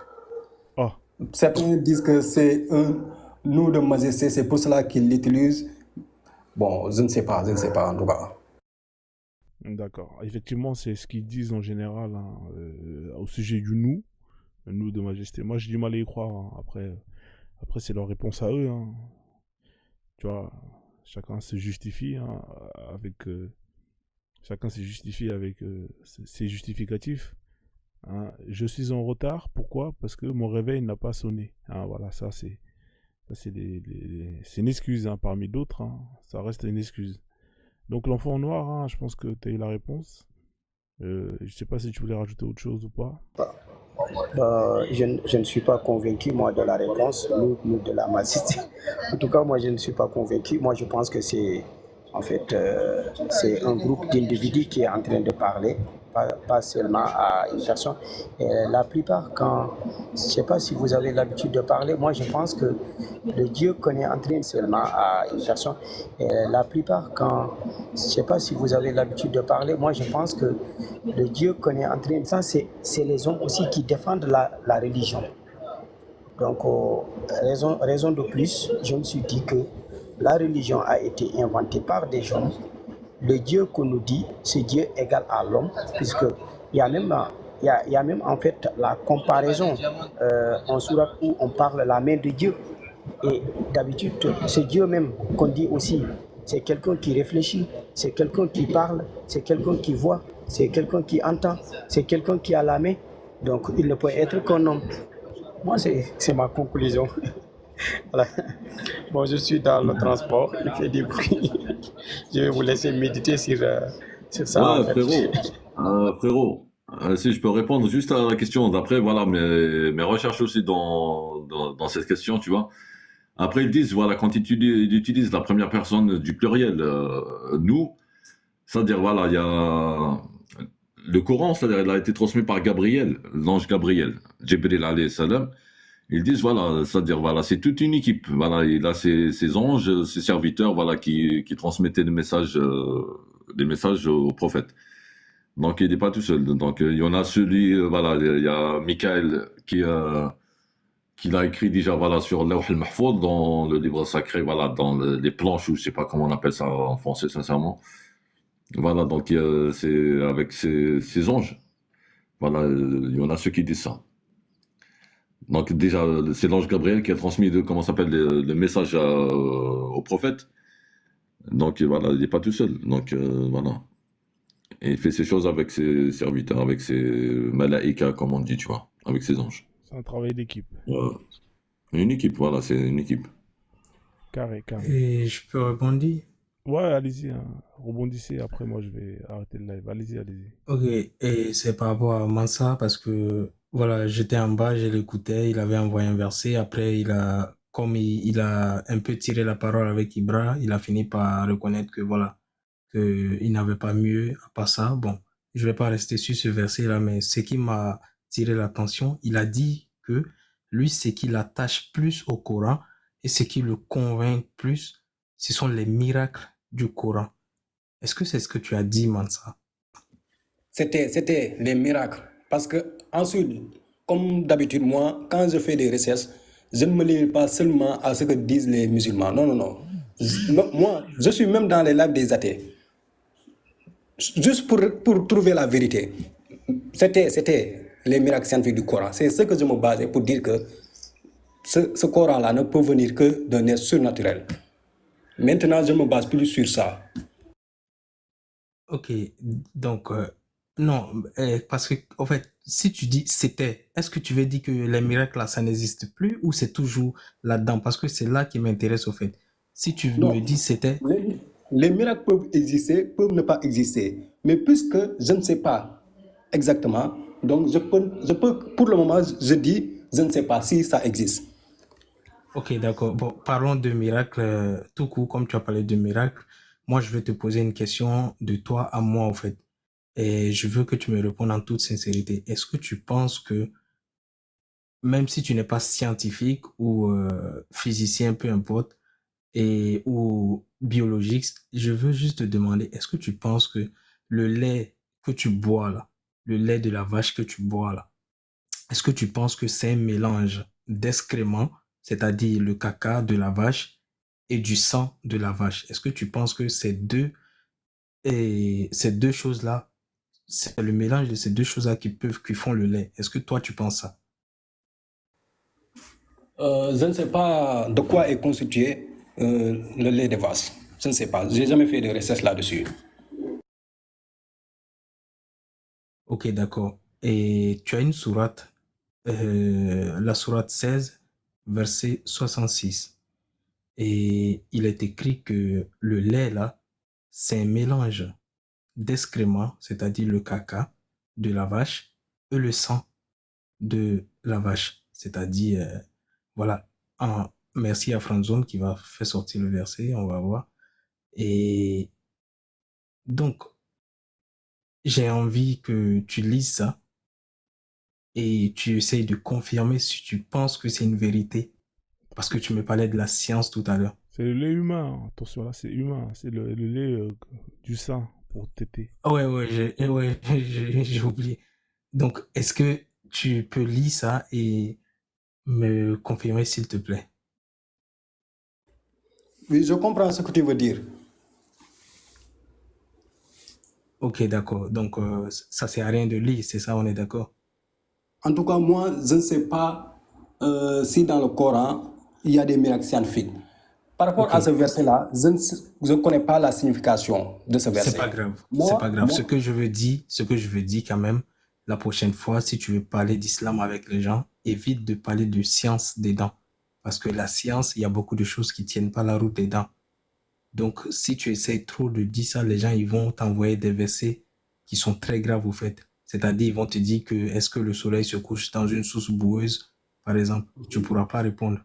Ah, Certains disent que c'est un nous de majesté, c'est pour cela qu'ils l'utilisent. Bon, je ne sais pas en tout cas. d'accord. Effectivement, c'est ce qu'ils disent en général, hein, au sujet du nous de majesté. Moi, j'ai du mal à y croire, hein. Après c'est leur réponse à eux, hein. Tu vois, chacun se justifie, hein, chacun se justifie avec ses justificatifs, hein. Je suis en retard, pourquoi? Parce que mon réveil n'a pas sonné, hein. Voilà, ça c'est une excuse, hein, parmi d'autres, hein. Ça reste une excuse. Donc l'enfant noir, hein, je pense que tu as eu la réponse. Je sais pas si tu voulais rajouter autre chose ou pas. Je ne suis pas convaincu, moi, de la réponse, nous de la majesté. En tout cas, moi, je ne suis pas convaincu. Moi, je pense que c'est, en fait, c'est un groupe d'individus qui est en train de parler, pas seulement à une personne. Et la plupart, je ne sais pas si vous avez l'habitude de parler, moi, je pense que le Dieu qu'on est en train seulement à une personne. Et la plupart, je ne sais pas si vous avez l'habitude de parler, moi, je pense que le Dieu qu'on est en train de ça, c'est les hommes aussi qui défendent la religion. Donc, raison de plus, je me suis dit que la religion a été inventée par des gens. Le Dieu qu'on nous dit, c'est Dieu égal à l'homme, puisqu'il y a même en fait la comparaison en sourate où on parle la main de Dieu. Et d'habitude, c'est Dieu même qu'on dit aussi. C'est quelqu'un qui réfléchit, c'est quelqu'un qui parle, c'est quelqu'un qui voit, c'est quelqu'un qui entend, c'est quelqu'un qui a la main. Donc, il ne peut être qu'un homme. Moi, c'est ma conclusion. Voilà. Bon, je suis dans le transport, il fait du bruit. Je vais vous laisser méditer sur ça. Ouais, En fait. frérot, si je peux répondre juste à la question d'après, voilà, mes recherches aussi dans cette question, tu vois. Après, ils disent, voilà, quand ils utilisent la première personne du pluriel, nous, c'est-à-dire, voilà, il y a le Coran, c'est-à-dire, il a été transmis par Gabriel, l'ange Gabriel, Jibril alayhi salam. Ils disent, voilà, c'est-à-dire, voilà, c'est toute une équipe. Voilà, il a ses anges, ses serviteurs, voilà, qui transmettaient des messages au prophète. Donc, il n'est pas tout seul. Donc, il y en a celui, voilà, il y a Michael qui l'a écrit déjà, voilà, sur Lawh al-Mahfouz, dans le livre sacré, voilà, dans les planches, ou je sais pas comment on appelle ça en français, sincèrement. Voilà, donc, c'est avec ses anges. Voilà, il y en a ceux qui disent ça. Donc déjà, c'est l'ange Gabriel qui a transmis le message au prophète. Donc voilà, il n'est pas tout seul. Donc voilà. Et il fait ces choses avec ses serviteurs, avec ses malaïka, comme on dit, tu vois, avec ses anges. C'est un travail d'équipe. Une équipe, voilà, c'est une équipe. Carré. Et je peux rebondir? Ouais, allez-y, hein. Rebondissez, après moi je vais arrêter le live. Allez-y. Ok, et c'est par rapport à Mansa parce que voilà, j'étais en bas, je l'écoutais, il avait envoyé un verset, après comme il a un peu tiré la parole avec Ibra, il a fini par reconnaître que voilà, qu'il n'avait pas mieux à part ça. Bon, je vais pas rester sur ce verset-là, mais ce qui m'a tiré l'attention, il a dit que lui, ce qu'il attache plus au Coran et ce qui le convainc plus, ce sont les miracles du Coran. Est-ce que c'est ce que tu as dit, Mansa? C'était les miracles. Parce que ensuite, comme d'habitude, moi, quand je fais des recherches, je ne me limite pas seulement à ce que disent les musulmans. Non, non, non. Moi, je suis même dans les lives des athées. Juste pour trouver la vérité. C'était les miracles scientifiques du Coran. C'est ce que je me basais pour dire que ce Coran-là ne peut venir que d'un être surnaturel. Maintenant, je me base plus sur ça. Ok, donc, non, parce que, en fait, si tu dis c'était, est-ce que tu veux dire que les miracles là, ça n'existe plus ou c'est toujours là-dedans? Parce que c'est là qui m'intéresse, au fait. Si tu Non, me dis c'était, les miracles peuvent exister, peuvent ne pas exister. Mais puisque je ne sais pas exactement, donc je peux pour le moment, je dis, je ne sais pas si ça existe. ok, d'accord. Bon, parlons de miracles tout court, comme tu as parlé de miracles. Moi, je vais te poser une question de toi à moi, en fait. Et je veux que tu me répondes en toute sincérité. Est-ce que tu penses que, même si tu n'es pas scientifique ou physicien, peu importe, ou biologiste, je veux juste te demander, est-ce que tu penses que le lait que tu bois là, le lait de la vache que tu bois là, est-ce que tu penses que c'est un mélange d'excréments, c'est-à-dire le caca de la vache et du sang de la vache? Est-ce que tu penses que ces deux choses-là, c'est le mélange de ces deux choses-là qui font le lait? Est-ce que toi, tu penses ça? Je ne sais pas de quoi est constitué le lait des vaches. Je ne sais pas. Je n'ai jamais fait de recherche là-dessus. Ok, d'accord. Et tu as une sourate, la sourate 16, verset 66. Et il est écrit que le lait, là, c'est un mélange d'excréments, c'est-à-dire le caca de la vache, et le sang de la vache. C'est-à-dire, voilà, merci à Franzone qui va faire sortir le verset, on va voir. Et donc, j'ai envie que tu lises ça et tu essayes de confirmer si tu penses que c'est une vérité. Parce que tu me parlais de la science tout à l'heure. C'est le lait humain, attention là, c'est humain, c'est le lait du sein pour téter. Ouais, j'ai oublié. Donc, est-ce que tu peux lire ça et me confirmer, s'il te plaît? Oui, je comprends ce que tu veux dire. Ok, d'accord. Donc, ça sert à rien de lire, c'est ça, on est d'accord? En tout cas, moi, je ne sais pas si dans le Coran, il y a des miracles scientifiques. Par rapport Ok, à ce verset-là, je ne connais pas la signification de ce c'est verset. pas grave. C'est Moi, pas grave. Ce moi, que je veux dire quand même, la prochaine fois, si tu veux parler d'islam avec les gens, évite de parler de science dedans. Parce que la science, il y a beaucoup de choses qui tiennent pas la route dedans. Donc, si tu essaies trop de dire ça, les gens, ils vont t'envoyer des versets qui sont très graves, au fait. C'est-à-dire, ils vont te dire que est-ce que le soleil se couche dans une source boueuse, par exemple? Tu ne pourras pas répondre.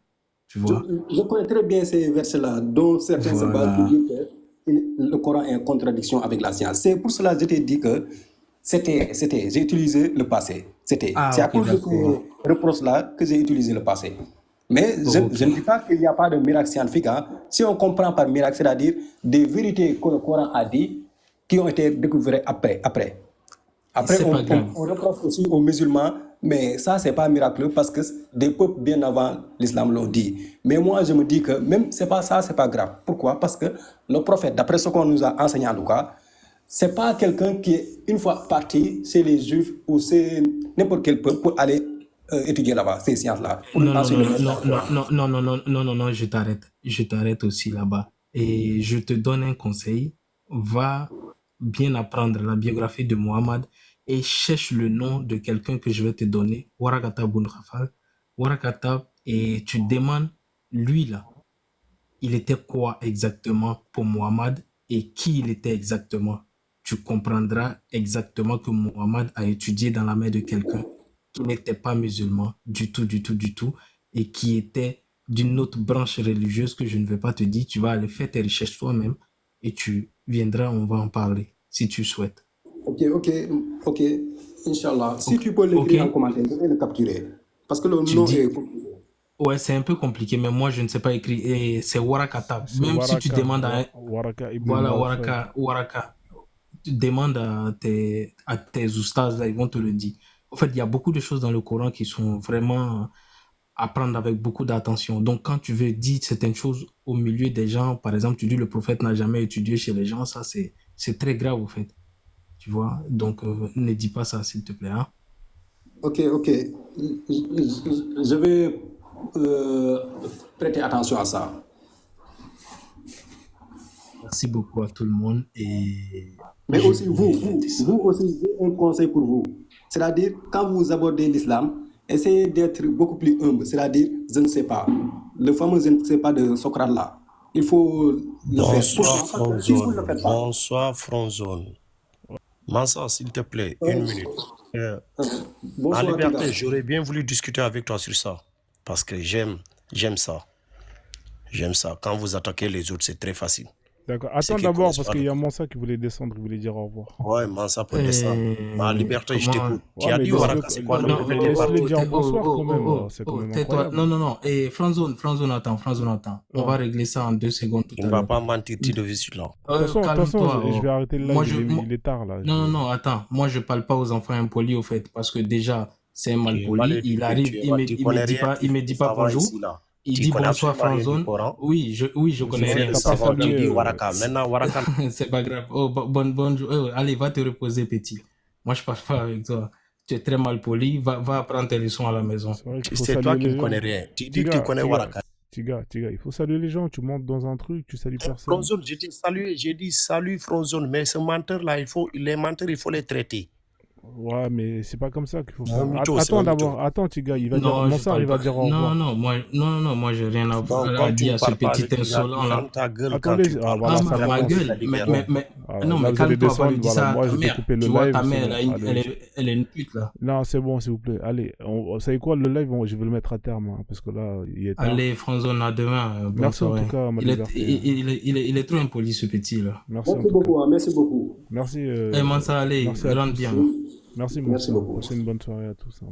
Tu je, vois? je connais très bien ces versets-là, dont certains se basent pour Voilà. dire que le Coran est en contradiction avec la science. C'est pour cela que je t'ai dit que j'ai utilisé le passé. C'est Ah, à ok, cause de d'accord. ces reproches-là que j'ai utilisé le passé. Mais je Ok. ne dis pas qu'il n'y a pas de miracle scientifique. Hein. Si on comprend par miracle, c'est-à-dire des vérités que le Coran a dit qui ont été découvertes après. Après, C'est pas grave. on reproche aussi aux musulmans, mais ça, c'est pas miraculeux parce que des peuples bien avant l'islam l'ont dit. Mais moi, je me dis que même c'est pas ça, c'est pas grave. Pourquoi? Parce que le prophète, d'après ce qu'on nous a enseigné en tout cas, c'est pas quelqu'un qui est une fois parti chez les juifs ou c'est n'importe quel peuple pour aller étudier là-bas, ces sciences-là. Pour Non, non, ensuite non, non, non, non, non, non, non, non, non, non, je t'arrête. Je t'arrête aussi là-bas. Et je te donne un conseil. Va bien apprendre la biographie de Mohammed et cherche le nom de quelqu'un que je vais te donner, Warakata Bun Khafal. Warakata, et tu demandes, lui là, il était quoi exactement pour Mohammed et qui il était exactement. Tu comprendras exactement que Mohammed a étudié dans la main de quelqu'un qui n'était pas musulman du tout, du tout, du tout, et qui était d'une autre branche religieuse que je ne vais pas te dire. Tu vas aller faire tes recherches toi-même et tu viendras, on va en parler, si tu souhaites. Ok, Inch'Allah. Si Ok, tu peux ok, l'écrire en commentaire, je vais le capturer. Parce que le tu nom dis, est compliqué. Ouais, c'est un peu compliqué, mais moi, je ne sais pas écrire. Et c'est Warakata. C'est Même si tu Waraka. demandes à un... Waraka Ibn Voilà, Nawfal. Waraka. Tu demandes à tes oustas, là, ils vont te le dire. En fait, il y a beaucoup de choses dans le Coran qui sont vraiment à prendre avec beaucoup d'attention. Donc, quand tu veux dire certaines choses au milieu des gens, par exemple, tu dis le prophète n'a jamais étudié chez les gens, ça, c'est très grave, au fait. Tu vois? Donc, ne dis pas ça, s'il te plaît. Hein? Ok, ok. Je vais prêter attention à ça. Merci beaucoup à tout le monde. Et Mais je aussi, vous, vais vous, fêter ça. vous aussi, j'ai un conseil pour vous. C'est-à-dire, quand vous abordez l'islam, essayez d'être beaucoup plus humble. C'est-à-dire, je ne sais pas. Le fameux je ne sais pas de Socrate là. Il faut le faire. Bonsoir, Pourquoi? Parce que si vous ne le Fromzone. faites pas, Bonsoir, Fromzone. Mansa, s'il te plaît, une minute. En bonsoir, liberté, Tiga. j'aurais bien voulu discuter avec toi sur ça. Parce que j'aime ça. J'aime ça. Quand vous attaquez les autres, c'est très facile. D'accord. Ceux Attends qui d'abord, connaissent parce pas qu'il le y a Coran. Mansa qui voulait descendre, il voulait dire au revoir. Ouais, Mansa peut descendre. En liberté, je comment... t'écoute. Tu Ouais, as mais dit laisse-le Waraka, c'est quoi le Non, répétez pas. laisse-le dire tais- bonsoir quand même. C'est quand même tais-toi. incroyable. Non, non, non. Et Franzone, attends. On Ouais. va régler ça en 2 secondes tout Tu à ne vas l'heure. pas mentir, tu devais sur là. De toute façon, Calme-toi. je vais arrêter le Moi, live, il est tard là. Non, attends. Moi, je parle pas aux enfants impolis, au fait, parce que déjà, c'est un Tu es malpoli. mal Il éduqué, arrive, tu connais rien, il me tu dit fais pas savant bonjour. ici là. Il Tu dit connais bonsoir, absolument rien du Franzone. Coran. Oui, je Tu connais fais rien. le T'as pas savant, tu salué. dis Waraka. Maintenant, Waraka. C'est pas grave. Oh, bonjour. Allez, va te reposer, petit. Moi, je parle pas avec toi. Tu es très mal poli. Va apprendre tes leçons à la maison. C'est vrai qu'il faut C'est saluer toi qui les ne gens. connais rien. Tu dis que tu connais Waraka. Tiga, il faut saluer les gens. Tu montes dans un truc, tu salues personne. Frozone, je t'ai salué, j'ai dit salut Frozone, mais ce menteur-là, les menteurs, il faut les traiter. Ouais, mais c'est pas comme ça qu'il faut Non, faire. mytho, c'est Attends un d'abord, mytho. attends, Tiga, il va dire, Non, je Mansa, parle il va pas. dire au revoir. Non, moi, j'ai rien à Donc, à quand tu dire ne à ce parles pas petit avec Tiga, insolent tu là. fermes ta gueule Attendez, quand tu parles. voilà, Ah, ça ma commence. gueule. Voilà, Non, là, mais vous allez calme-toi, va lui descendre. dire ça Voilà, à moi, ta je vais mère. couper le Tu vois, live. ta c'est mère, bon. là, Allez, elle est une pute, là. non, c'est bon, s'il vous plaît. Allez, vous savez quoi, le live, je vais le mettre à terme, hein, parce que là, il est tard. Allez, Franzone, à demain. Bonne Merci en soirée. tout cas, ma Il est, liberté. il est trop impoli, ce petit, là. Merci en Merci tout cas. beaucoup, merci beaucoup. Merci. Eh, Mansa, allez, Merci à rentre tous. bien. Merci, Merci Mansa. beaucoup. Passez une bonne soirée à tous. Hein.